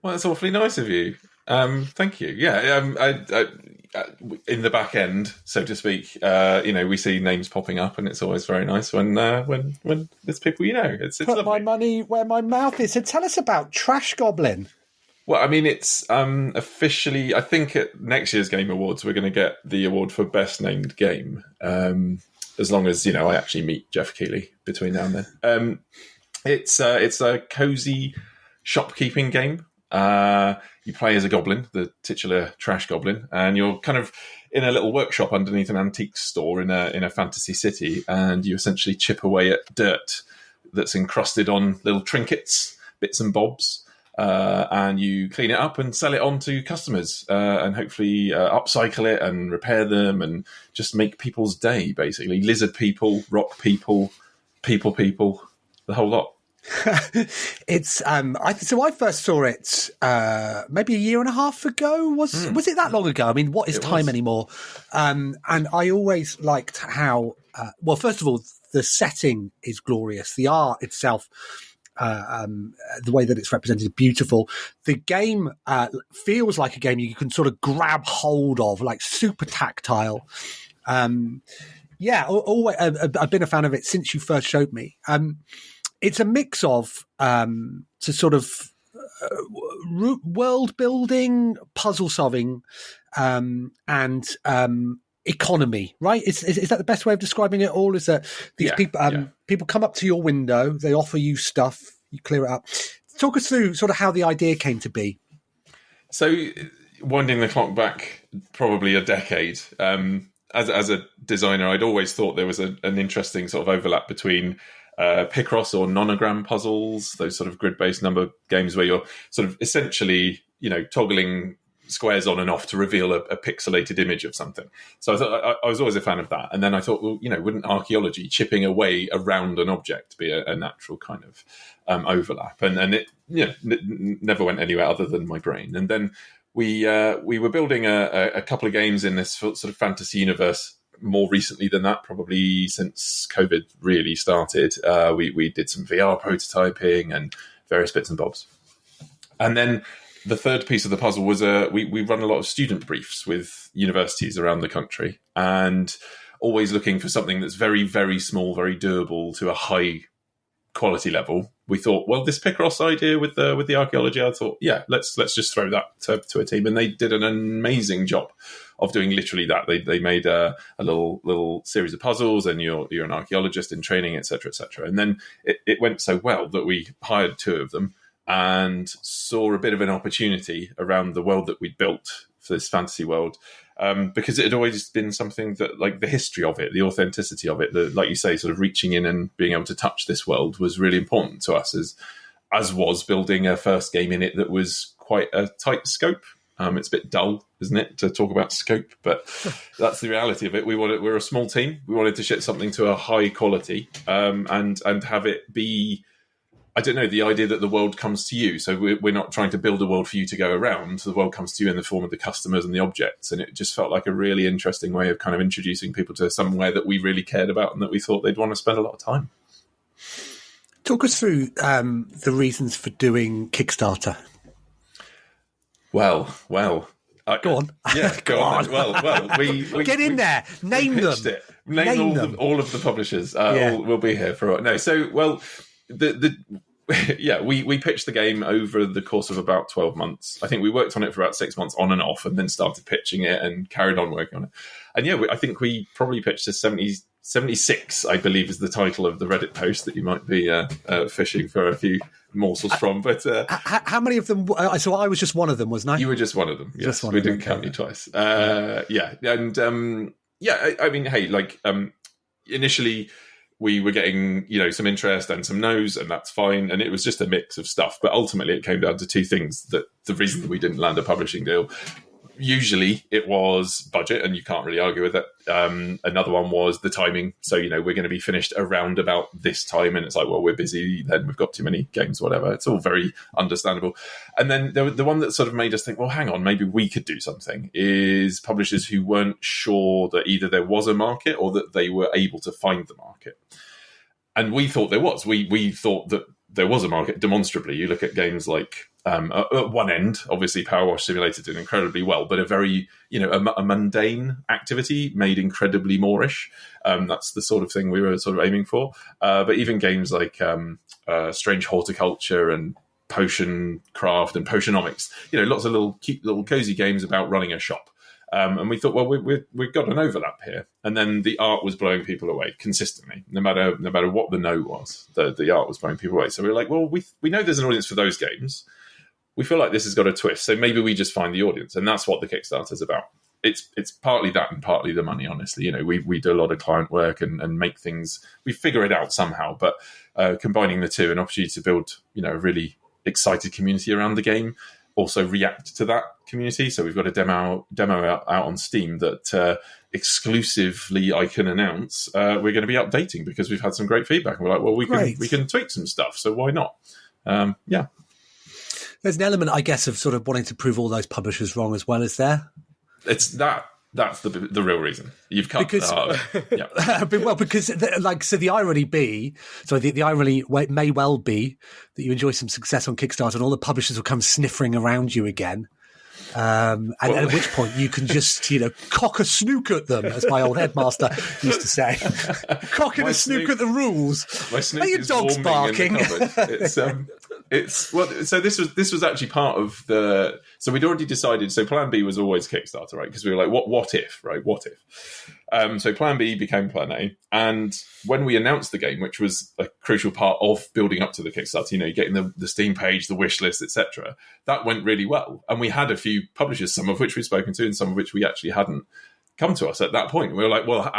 Well, that's awfully nice of you. Thank you. Yeah, in the back end, so to speak, we see names popping up, and it's always very nice when there's people It's Put lovely. my money where my mouth is. So tell us about Trash Goblin. Well, I mean, it's officially, I think at next year's Game Awards, we're going to get the award for Best Named Game, as long as, I actually meet Jeff Keighley between now and then. It's a cosy shopkeeping game. You play as a goblin, the titular Trash Goblin, and you're kind of in a little workshop underneath an antique store in a fantasy city, and you essentially chip away at dirt that's encrusted on little trinkets bits and bobs. And you clean it up and sell it on to customers, and hopefully upcycle it and repair them and just make people's day, basically. Lizard people, rock people, people, the whole lot. It's I first saw it maybe a year and a half ago. Was it that long ago? I mean, what is time anymore? And I always liked how well, first of all, the setting is glorious. The art itself, the way that it's represented, is beautiful. The game feels like a game you can sort of grab hold of, like super tactile. Always, I've been a fan of it since you first showed me. It's a mix of to sort of world building, puzzle solving, and economy. Right? Is that the best way of describing it all? Is that these people come up to your window, they offer you stuff, you clear it up. Talk us through sort of how the idea came to be. So, winding the clock back probably a decade. As a designer, I'd always thought there was an interesting sort of overlap between Picross or nonogram puzzles, those sort of grid-based number games where you're sort of essentially, toggling squares on and off to reveal a pixelated image of something. So I thought I was always a fan of that. And then I thought, well, wouldn't archaeology, chipping away around an object, be a natural kind of overlap? And it never went anywhere other than my brain. And then we were building a couple of games in this sort of fantasy universe more recently than that, probably since COVID really started. We did some VR prototyping and various bits and bobs. And then the third piece of the puzzle was we run a lot of student briefs with universities around the country, and always looking for something that's very, very small, very doable to a high quality level. We thought, well, this Picross idea with the archaeology, I thought, yeah, let's just throw that to a team, and they did an amazing job of doing literally that. They made a little series of puzzles, and you're an archaeologist in training, etc., etc. And then it went so well that we hired two of them and saw a bit of an opportunity around the world that we'd built for this fantasy world, because it had always been something that, like, the history of it, the authenticity of it, like you say, sort of reaching in and being able to touch this world was really important to us, as was building a first game in it that was quite a tight scope. It's a bit dull, isn't it, to talk about scope, but that's the reality of it. We're a small team. We wanted to ship something to a high quality, and have it be, I don't know, the idea that the world comes to you. So we're not trying to build a world for you to go around. The world comes to you in the form of the customers and the objects. And it just felt like a really interesting way of kind of introducing people to somewhere that we really cared about and that we thought they'd want to spend a lot of time. Talk us through the reasons for doing Kickstarter. Well. Go on. Yeah, go on. Well, we get in there. Name them. Name all of the publishers. We'll be here for a while. No, so, well, we pitched the game over the course of about 12 months. I think we worked on it for about 6 months on and off, and then started pitching it and carried on working on it. And I think we probably pitched to 76, I believe, is the title of the Reddit post that you might be fishing for a few morsels from. But how many of them? So I was just one of them, wasn't I? You were just one of them. Yes, we didn't count you twice. I mean, hey, initially we were getting, some interest and some no's, and that's fine. And it was just a mix of stuff. But ultimately, it came down to two things: that the reason that we didn't land a publishing deal. Usually it was budget, and you can't really argue with it. Another one was the timing. So, we're going to be finished around about this time, and it's like, well, we're busy, then we've got too many games, whatever. It's all very understandable. And then the one that sort of made us think, well, hang on, maybe we could do something, is publishers who weren't sure that either there was a market or that they were able to find the market. And we thought there was. We thought that there was a market, demonstrably. You look at games like, at one end, obviously Power Wash Simulator did incredibly well, but a very, a mundane activity made incredibly moreish. That's the sort of thing we were sort of aiming for. But even games like Strange Horticulture and Potion Craft and Potionomics, lots of little cute little cozy games about running a shop. And we thought, well, we've got an overlap here. And then the art was blowing people away consistently, no matter what the no was. The art was blowing people away. So we were like, well, we know there's an audience for those games. We feel like this has got a twist. So maybe we just find the audience. And that's what the Kickstarter is about. It's partly that and partly the money, honestly. We do a lot of client work and make things. We figure it out somehow. But combining the two, an opportunity to build, a really excited community around the game also react to that community. So we've got a demo out on Steam that exclusively I can announce we're going to be updating because we've had some great feedback. And we're like, well, we can tweak some stuff, so why not? Yeah. There's an element, I guess, of sort of wanting to prove all those publishers wrong as well, is there? It's that. That's the real reason. You've cut the heart. Yeah. Well, because the irony may well be that you enjoy some success on Kickstarter and all the publishers will come sniffing around you again. And at which point you can just, cock a snook at them, as my old headmaster used to say. Cocking a snook at the rules. My snook Are your is dogs barking? In the cupboard. So this was actually part of the. So we'd already decided. So Plan B was always Kickstarter, right? Because we were like, what if, right? What if? So Plan B became Plan A, and when we announced the game, which was a crucial part of building up to the Kickstarter, getting the Steam page, the wish list, etc., that went really well. And we had a few publishers, some of which we've spoken to, and some of which we actually hadn't come to us at that point. We were like, well,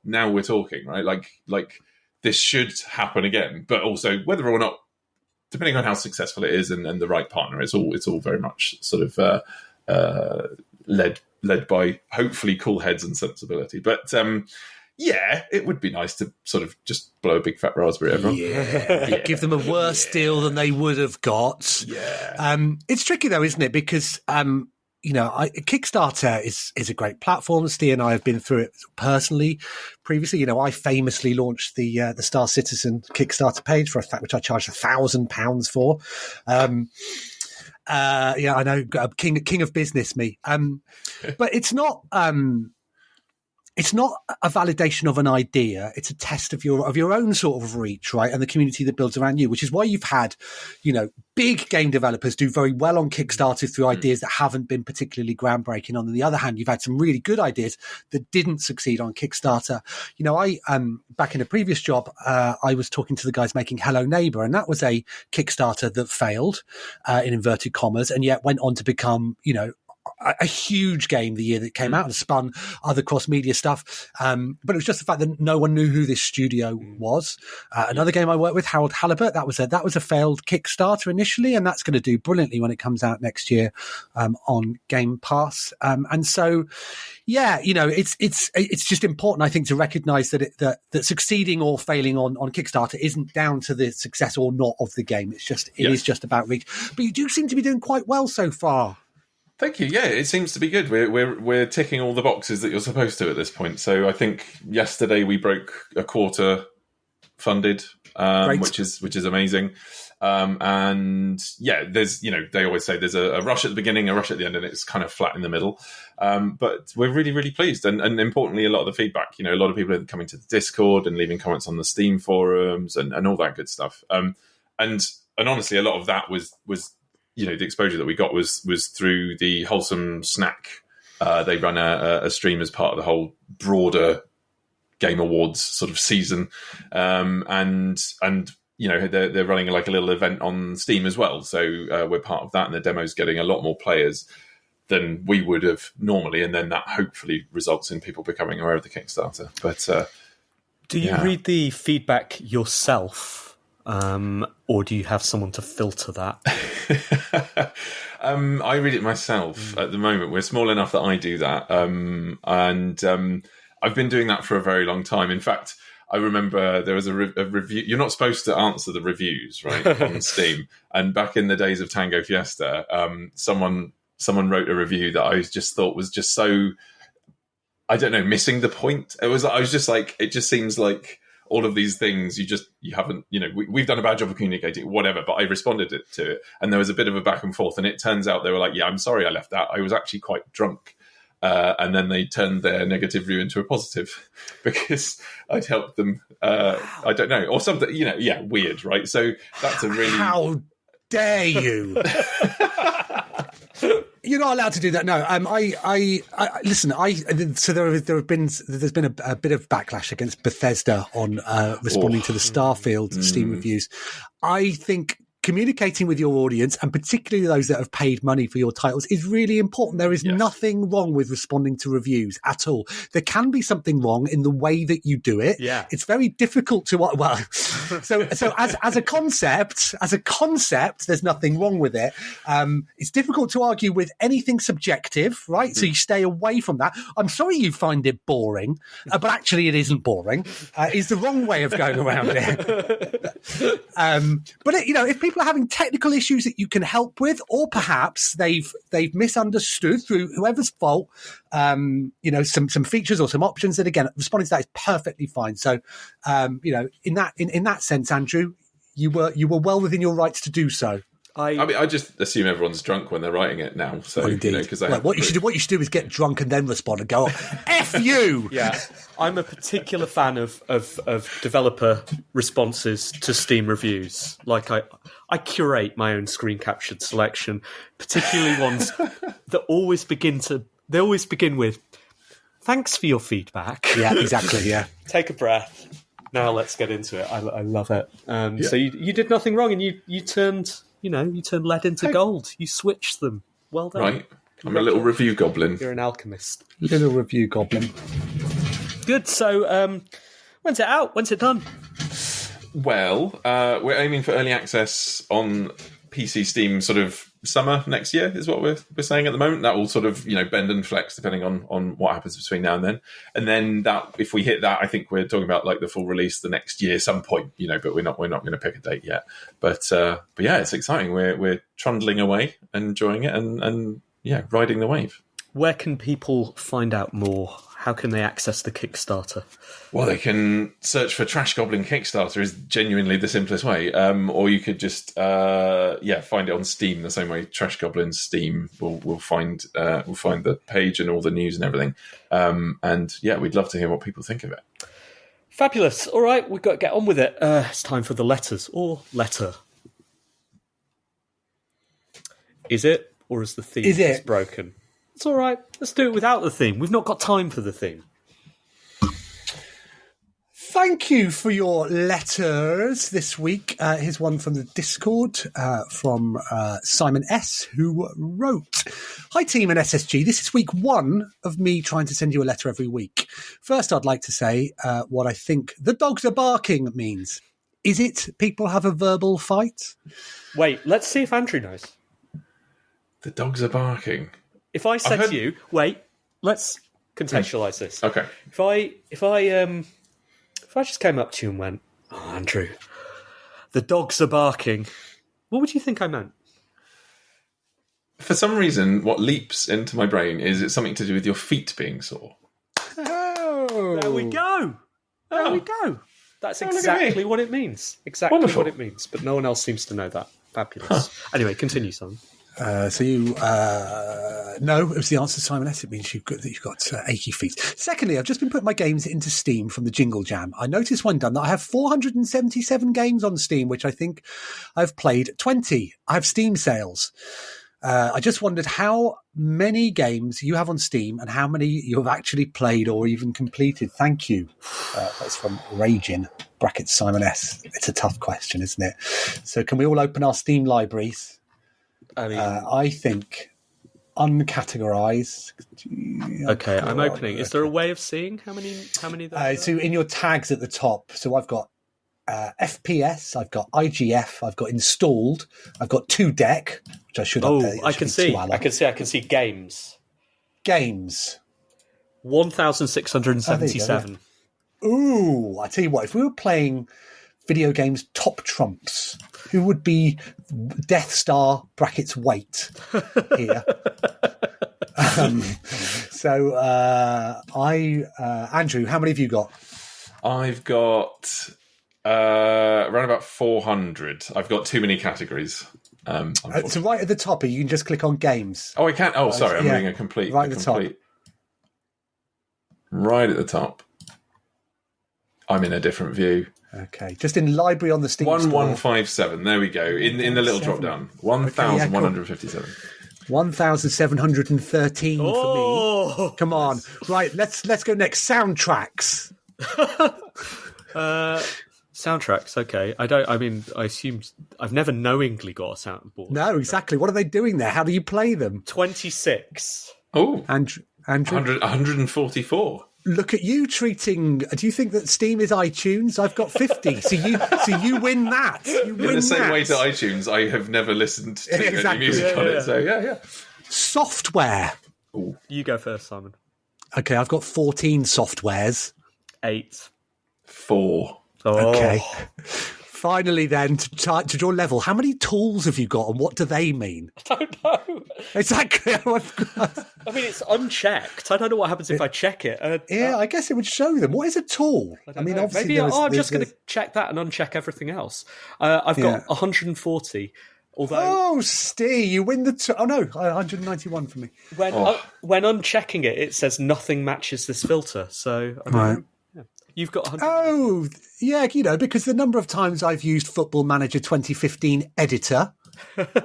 now we're talking, right? Like this should happen again, but also whether or not, depending on how successful it is and the right partner, it's all very much sort of led by hopefully cool heads and sensibility. But it would be nice to sort of just blow a big fat raspberry at everyone. Yeah. Give them a worse deal than they would have got. Yeah. It's tricky though, isn't it? Because Kickstarter is a great platform. Ste and I have been through it personally previously. I famously launched the Star Citizen Kickstarter page for a fact which I charged £1,000 for. I know, king of business, me. But it's not a validation of an idea. It's a test of your own sort of reach, right? And the community that builds around you, which is why you've had, big game developers do very well on Kickstarter through ideas that haven't been particularly groundbreaking. On the other hand, you've had some really good ideas that didn't succeed on Kickstarter. I back in a previous job, I was talking to the guys making Hello Neighbor, and that was a Kickstarter that failed, in inverted commas, and yet went on to become, a huge game the year that it came out and spun other cross-media stuff. But it was just the fact that no one knew who this studio was. Another game I worked with, Harold Halibut, that was a failed Kickstarter initially, and that's going to do brilliantly when it comes out next year on Game Pass. And so, it's just important, I think, to recognise that succeeding or failing on Kickstarter isn't down to the success or not of the game. It is just about reach. But you do seem to be doing quite well so far. Thank you. Yeah, it seems to be good. We're ticking all the boxes that you're supposed to at this point. So I think yesterday we broke a quarter funded, which is amazing. And there's they always say there's a rush at the beginning, a rush at the end, and it's kind of flat in the middle. But we're really, really pleased. And importantly, a lot of the feedback. A lot of people are coming to the Discord and leaving comments on the Steam forums and all that good stuff. And honestly, a lot of that was the exposure that we got was through the Wholesome Snack. They run a stream as part of the whole broader Game Awards sort of season, and they're running like a little event on Steam as well. So we're part of that, and the demo's getting a lot more players than we would have normally, and then that hopefully results in people becoming aware of the Kickstarter. But do you read the feedback yourself? Or do you have someone to filter that? I read it myself at the moment. We're small enough that I do that. And I've been doing that for a very long time. In fact, I remember there was a review. You're not supposed to answer the reviews, right, on Steam. And back in the days of Tango Fiesta, someone wrote a review that I just thought was just so, I don't know, missing the point. I was just like, it just seems like all of these things you haven't, we've done a bad job of communicating, whatever, but I responded to it, and there was a bit of a back and forth, and it turns out they were like, I'm sorry I left that, I was actually quite drunk, and then they turned their negative review into a positive because I'd helped them, I don't know, or something, weird, right? So that's a really... How dare you? You're not allowed to do that. No, I listen. So there's been a bit of backlash against Bethesda on responding to the Starfield Steam reviews. I think communicating with your audience, and particularly those that have paid money for your titles, is really important. There is nothing wrong with responding to reviews at all. There can be something wrong in the way that you do it. Yeah. It's very difficult to, so as a concept, there's nothing wrong with it. It's difficult to argue with anything subjective, right? So you stay away from that. I'm sorry you find it boring, but actually it isn't boring. Is the wrong way of going around it. But if people are having technical issues that you can help with, or perhaps they've misunderstood through whoever's fault, some features or some options, that again, responding to that is perfectly fine. So, in that sense, Andrew, you were well within your rights to do so. I just assume everyone's drunk when they're writing it now. So, because what you should do is get drunk and then respond and go, F you! Yeah. I'm a particular fan of developer responses to Steam reviews. Like, I curate my own screen captured selection, particularly ones that always begin with, thanks for your feedback. Yeah, exactly, yeah. Take a breath. Now let's get into it. I love it. So you did nothing wrong, and you turned lead into gold. You switched them. Well done. Right. I'm a little review goblin. You're an alchemist. Little review goblin. Good. So, when's it out? When's it done? Well, we're aiming for early access on PC Steam sort of summer next year is what we're saying at the moment. That will sort of bend and flex depending on what happens between now and then. And then that, if we hit that, I think we're talking about like the full release the next year some point. But we're not going to pick a date yet. But yeah, it's exciting. We're trundling away, enjoying it, and riding the wave. Where can people find out more? How can they access the Kickstarter? Well, they can search for Trash Goblin Kickstarter is genuinely the simplest way. Or you could just find it on Steam the same way Trash Goblin Steam will find the page and all the news and everything. We'd love to hear what people think of it. Fabulous. All right, we've got to get on with it. It's time for the letters or letter. Is it, or is the theme broken? It's all right. Let's do it without the theme. We've not got time for the theme. Thank you for your letters this week. Here's one from the Discord from Simon S, who wrote, "Hi team and SSG, this is week 1 of me trying to send you a letter every week. First, I'd like to say what I think the dogs are barking means. Is it people have a verbal fight?" Wait, let's see if Andrew knows. The dogs are barking. If I said to you, wait, let's contextualise this. Okay. If I just came up to you and went, "Oh, Andrew, the dogs are barking," what would you think I meant? For some reason, what leaps into my brain is it's something to do with your feet being sore. Oh, there we go. There we go. That's exactly what it means. Exactly Wonderful. What it means. But no one else seems to know that. Fabulous. Anyway, continue, Simon. So you no, it was the answer, Simon S. It means you've got achy feet. Secondly, I've just been putting my games into Steam from the Jingle Jam. I noticed when done that I have 477 games on Steam, which I think I've played 20. I have Steam sales. I just wondered how many games you have on Steam and how many you have actually played or even completed. Thank you. That's from FLAAGEN, brackets Simon S. It's a tough question, isn't it? So can we all open our Steam libraries? I think uncategorized. Okay, I'm opening. Is there a way of seeing how many there are? So in your tags at the top, so I've got FPS, I've got IGF, I've got installed, I've got 2deck, which I should update. I can see games. Games. 1,677. Ooh, I tell you what, if we were playing video games top trumps, who would be Death Star brackets weight here? Andrew, how many have you got? I've got around about 400. I've got too many categories. So right at the top, you can just click on games. Oh, I can't. Oh, sorry, I'm reading a complete. Right at the top. Right at the top. I'm in a different view. Okay, just in library on the Steam 1157. There we go. In the little drop down. 1,157. 1,713 for me. Come on, right? Let's go next. Soundtracks. Soundtracks, okay. I assume I've never knowingly got a soundboard. No, exactly. What are they doing there? How do you play them? 26. Oh, Andrew? 144. Look at you treating. Do you think that Steam is iTunes? I've got 50. So you win that. You win In the same that. way to iTunes, I have never listened to Exactly. any music on it. So yeah. Software. You go first, Simon. Okay, I've got 14 softwares. 8. 4. Oh. Okay. Finally, then, to your level, how many tools have you got, and what do they mean? I don't know. Exactly. I mean, it's unchecked. I don't know what happens if I check it. I guess it would show them. What is a tool? I mean, obviously, maybe I'm just going to check that and uncheck everying else. I've got 140. Although, Steve, you win the. Oh no, 191 for me. When unchecking it, it says nothing matches this filter. So I mean, you've got 100. Oh, yeah, because the number of times I've used Football Manager 2015 editor. Look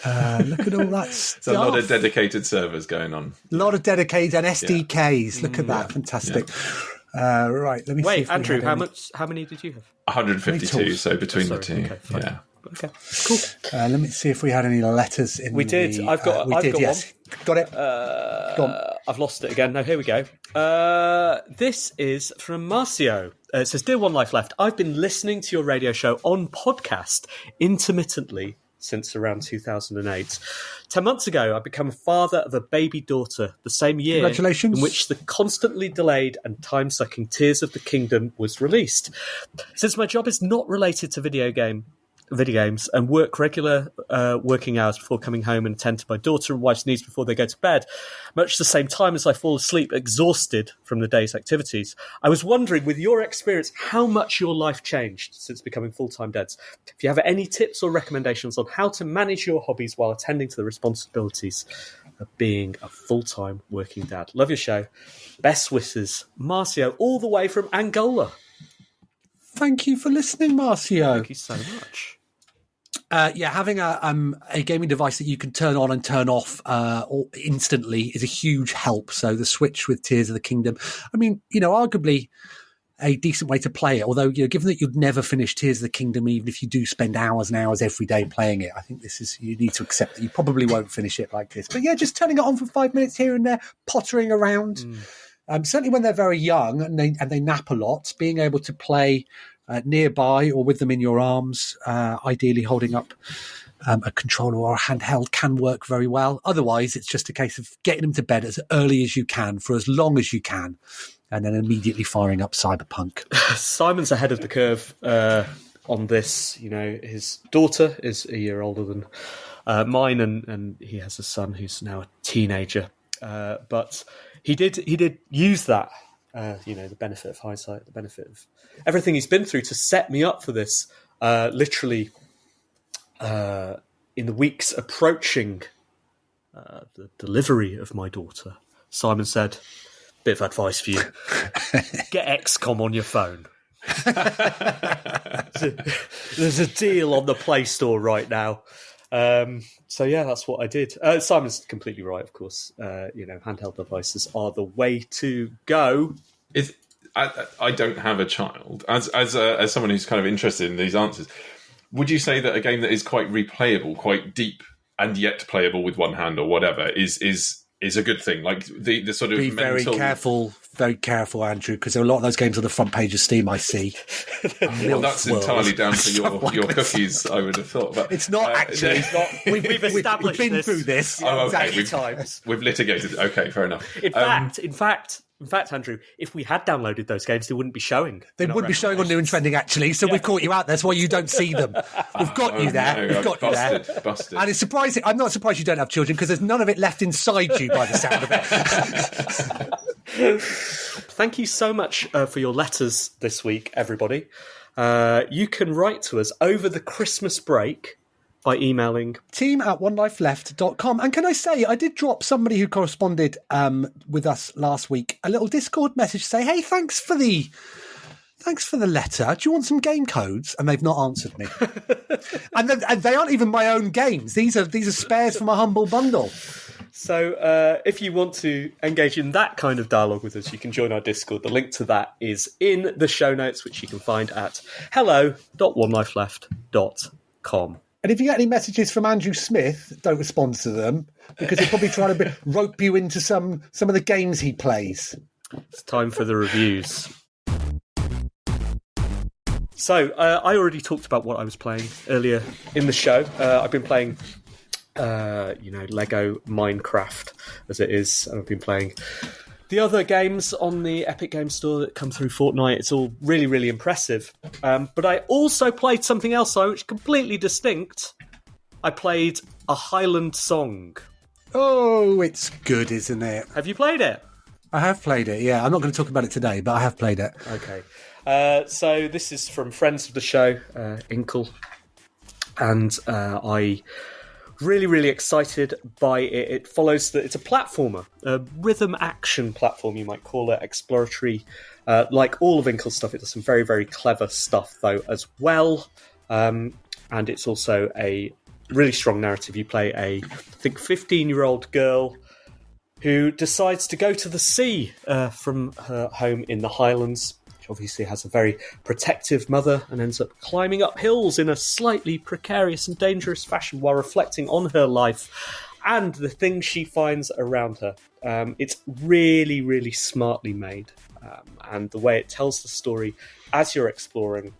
at all that stuff. There's a lot of dedicated servers going on. A lot of dedicated and SDKs. Look at that. Fantastic. Yeah. Right, let me see. Wait, Andrew, how many did you have? 152, so between the two. Okay, fine. Yeah. Okay, cool. Let me see if we had any letters in. We did. I've got yes. one. Got it. Go on. I've lost it again. No, here we go. This is from Marcio. It says, "Dear One Life Left, I've been listening to your radio show on podcast intermittently since around 2008. 10 months ago, I became a father of a baby daughter the same year Congratulations. in which the constantly delayed and time-sucking Tears of the Kingdom was released. Since my job is not related to video games and work regular working hours before coming home and attend to my daughter and wife's needs before they go to bed, much the same time as I fall asleep exhausted from the day's activities. I was wondering, with your experience, how much your life changed since becoming full-time dads. If you have any tips or recommendations on how to manage your hobbies while attending to the responsibilities of being a full-time working dad. Love your show. Best wishes, Marcio, all the way from Angola." Thank you for listening, Marcio. Thank you so much. Having a gaming device that you can turn on and turn off instantly is a huge help. So the Switch with Tears of the Kingdom, I mean, arguably a decent way to play it. Although, given that you'd never finish Tears of the Kingdom, even if you do spend hours and hours every day playing it, I think you need to accept that you probably won't finish it like this. But yeah, just turning it on for 5 minutes here and there, pottering around. Certainly when they're very young and they nap a lot, being able to play nearby or with them in your arms, ideally holding up a controller or a handheld, can work very well. Otherwise, it's just a case of getting them to bed as early as you can for as long as you can, and then immediately firing up Cyberpunk. Simon's ahead of the curve on this. His daughter is a year older than mine, and he has a son who's now a teenager. But he did use that. The benefit of hindsight, the benefit of everything he's been through to set me up for this. Literally, in the weeks approaching the delivery of my daughter, Simon said, "Bit of advice for you: get XCOM on your phone. There's a deal on the Play Store right now." So yeah, that's what I did. Simon's completely right, of course. Handheld devices are the way to go. I don't have a child. As someone who's kind of interested in these answers, would you say that a game that is quite replayable, quite deep, and yet playable with one hand or whatever is a good thing? Like the sort of Be very careful, Andrew, because there are a lot of those games on the front page of Steam I see. Well, that's entirely down to your cookies, I would have thought. But it's not actually. It's not. We've established we've been through this. Oh, okay. Many times. We've litigated. Okay, fair enough. In fact, Andrew, if we had downloaded those games, they wouldn't be showing. They wouldn't be showing on New and Trending, actually. So we've caught you out. That's why you don't see them. We've got you there. No, we've got you there. Busted. And it's surprising. I'm not surprised you don't have children because there's none of it left inside you by the sound of it. Thank you so much for your letters this week, everybody. You can write to us over the Christmas break by emailing team@onelifeleft.com. And can I say, I did drop somebody who corresponded with us last week a little Discord message to say, hey, thanks for the letter. Do you want some game codes? And they've not answered me. and they aren't even my own games. These are spares from a humble bundle. So if you want to engage in that kind of dialogue with us, you can join our Discord. The link to that is in the show notes, which you can find at hello.onelifeleft.com. And if you get any messages from Andrew Smith, don't respond to them, because he'll probably try to rope you into some of the games he plays. It's time for the reviews. So, I already talked about what I was playing earlier in the show. I've been playing, Lego Minecraft, as it is. I've been playing the other games on the Epic Games Store that come through Fortnite. It's all really, really impressive. But I also played something else, which is completely distinct. I played a Highland song. Oh, it's good, isn't it? Have you played it? I have played it, yeah. I'm not going to talk about it today, but I have played it. Okay. So this is from friends of the show, Inkle. And I... really, really excited by it. It follows it's a platformer, a rhythm action platform, you might call it, exploratory. Like all of Inkle's stuff, it does some very, very clever stuff, though, as well. And it's also a really strong narrative. You play I think, 15-year-old girl who decides to go to the sea from her home in the Highlands. Obviously has a very protective mother and ends up climbing up hills in a slightly precarious and dangerous fashion while reflecting on her life and the things she finds around her. It's really, really smartly made. And the way it tells the story as you're exploring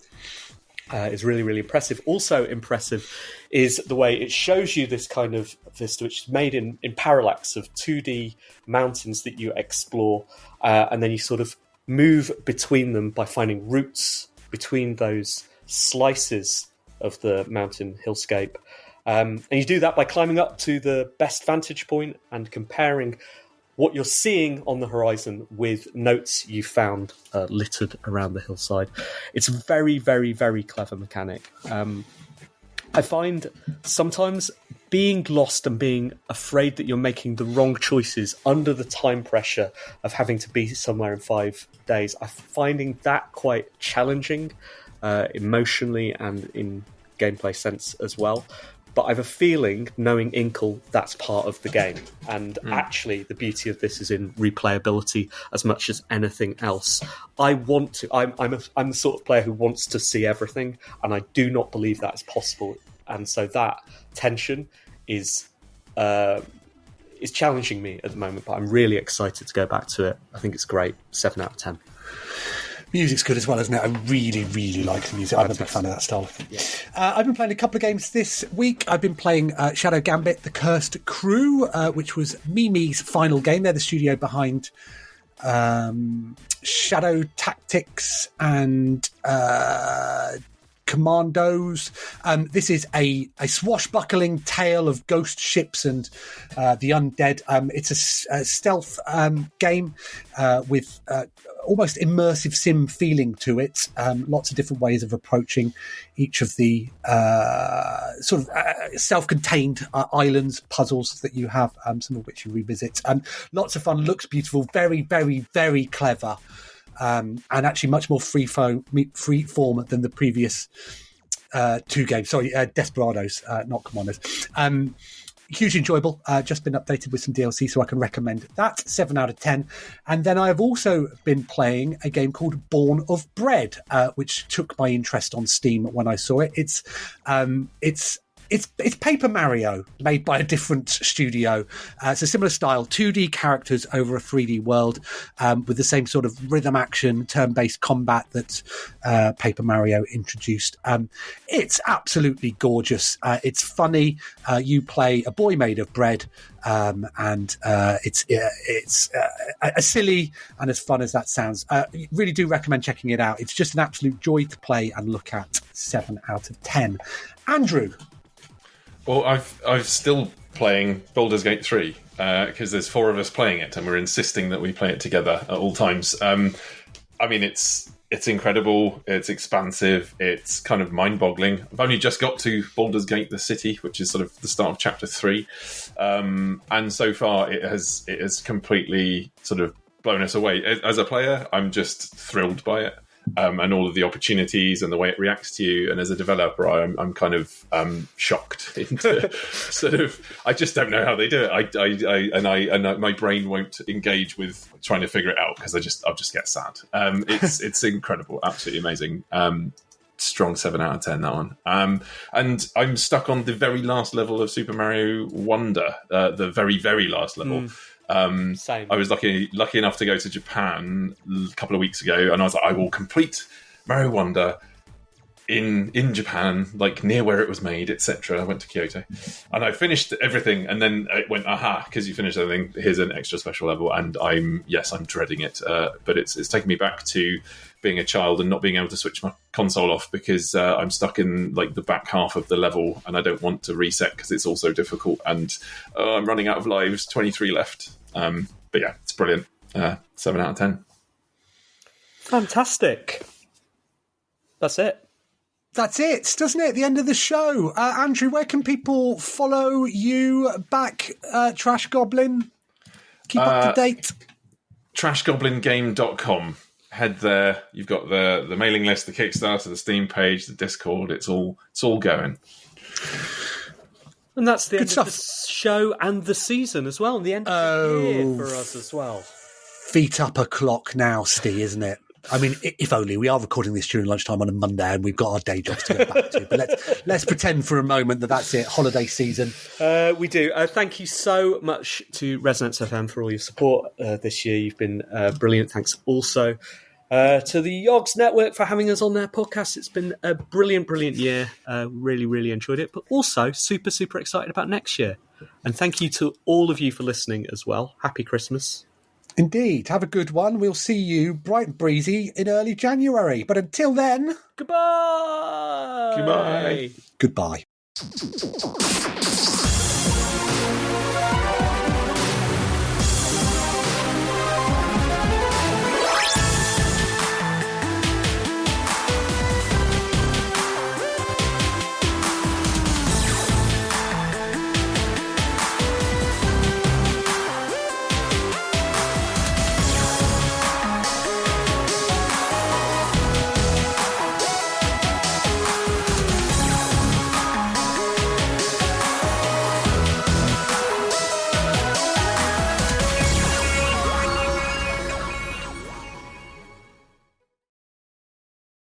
is really, really impressive. Also impressive is the way it shows you this kind of vista, which is made in parallax of 2D mountains that you explore, and then you sort of move between them by finding routes between those slices of the mountain hillscape. And you do that by climbing up to the best vantage point and comparing what you're seeing on the horizon with notes you found littered around the hillside. It's a very, very, very clever mechanic. I find sometimes being lost and being afraid that you're making the wrong choices under the time pressure of having to be somewhere in 5 days, I'm finding that quite challenging emotionally and in gameplay sense as well. But I have a feeling, knowing Inkle, that's part of the game. And actually, the beauty of this is in replayability as much as anything else. I'm the sort of player who wants to see everything, and I do not believe that is possible. And so that tension is challenging me at the moment, but I'm really excited to go back to it. I think it's great. 7 out of 10. Music's good as well, isn't it? I really, really like the music. I'm a big fan of that style. Yeah. I've been playing a couple of games this week. I've been playing Shadow Gambit, The Cursed Crew, which was Mimi's final game. They're the studio behind Shadow Tactics and Commandos. This is a swashbuckling tale of ghost ships and the undead. It's a stealth game with almost immersive sim feeling to it. Lots of different ways of approaching each of the sort of self-contained islands, puzzles that you have, some of which you revisit. Lots of fun, looks beautiful, very, very, very clever. And actually much more free form than the previous two games. Sorry, Desperados, not Commandos. Hugely enjoyable. Just been updated with some DLC, so I can recommend that. 7 out of 10. And then I have also been playing a game called Born of Bread, which took my interest on Steam when I saw it. It's Paper Mario made by a different studio. It's a similar style, 2D characters over a 3D world, with the same sort of rhythm action, turn-based combat that Paper Mario introduced. It's absolutely gorgeous. It's funny. You play a boy made of bread, and it's as silly and as fun as that sounds. Really do recommend checking it out. It's just an absolute joy to play and look at. 7 out of 10. Andrew? Well, I've still playing Baldur's Gate 3 because there's 4 of us playing it, and we're insisting that we play it together at all times. I mean, it's incredible. It's expansive. It's kind of mind-boggling. I've only just got to Baldur's Gate: The City, which is sort of the start of Chapter 3, and so far it has completely sort of blown us away. As a player, I'm just thrilled by it. and all of the opportunities and the way it reacts to you. And as a developer, I'm kind of shocked into sort of. I just don't know how they do it. My brain won't engage with trying to figure it out because I'll just get sad. It's incredible, absolutely amazing. Strong 7 out of 10, that one. And I'm stuck on the very last level of Super Mario Wonder, the very, very last level. Same. I was lucky enough to go to Japan a couple of weeks ago, and I was like, I will complete Mario Wonder in Japan, like near where it was made, etc. I went to Kyoto, and I finished everything, and then it went, aha, because you finished everything, here's an extra special level, and I'm dreading it, but it's taken me back to being a child and not being able to switch my console off because I'm stuck in like the back half of the level and I don't want to reset because it's also difficult, and I'm running out of lives, 23 left. But yeah, it's brilliant. 7 out of 10. Fantastic. That's it. That's it, doesn't it? The end of the show. Andrew, where can people follow you back, Trash Goblin? Keep up to date. TrashGoblinGame.com. Head there. You've got the mailing list, the Kickstarter, the Steam page, the Discord. It's all going. And that's the end of the show and the season as well, and the end of the year for us as well. Feet up a clock now, Steve, isn't it? I mean, if only. We are recording this during lunchtime on a Monday and we've got our day jobs to go back to. But let's pretend for a moment that that's it. Holiday season. We do. Thank you so much to Resonance FM for all your support this year. You've been brilliant. Thanks also to the Yogs Network for having us on their podcast. It's been a brilliant, brilliant year. Really, really enjoyed it. But also super, super excited about next year. And thank you to all of you for listening as well. Happy Christmas. Indeed. Have a good one. We'll see you bright and breezy in early January. But until then... Goodbye. Goodbye. Goodbye.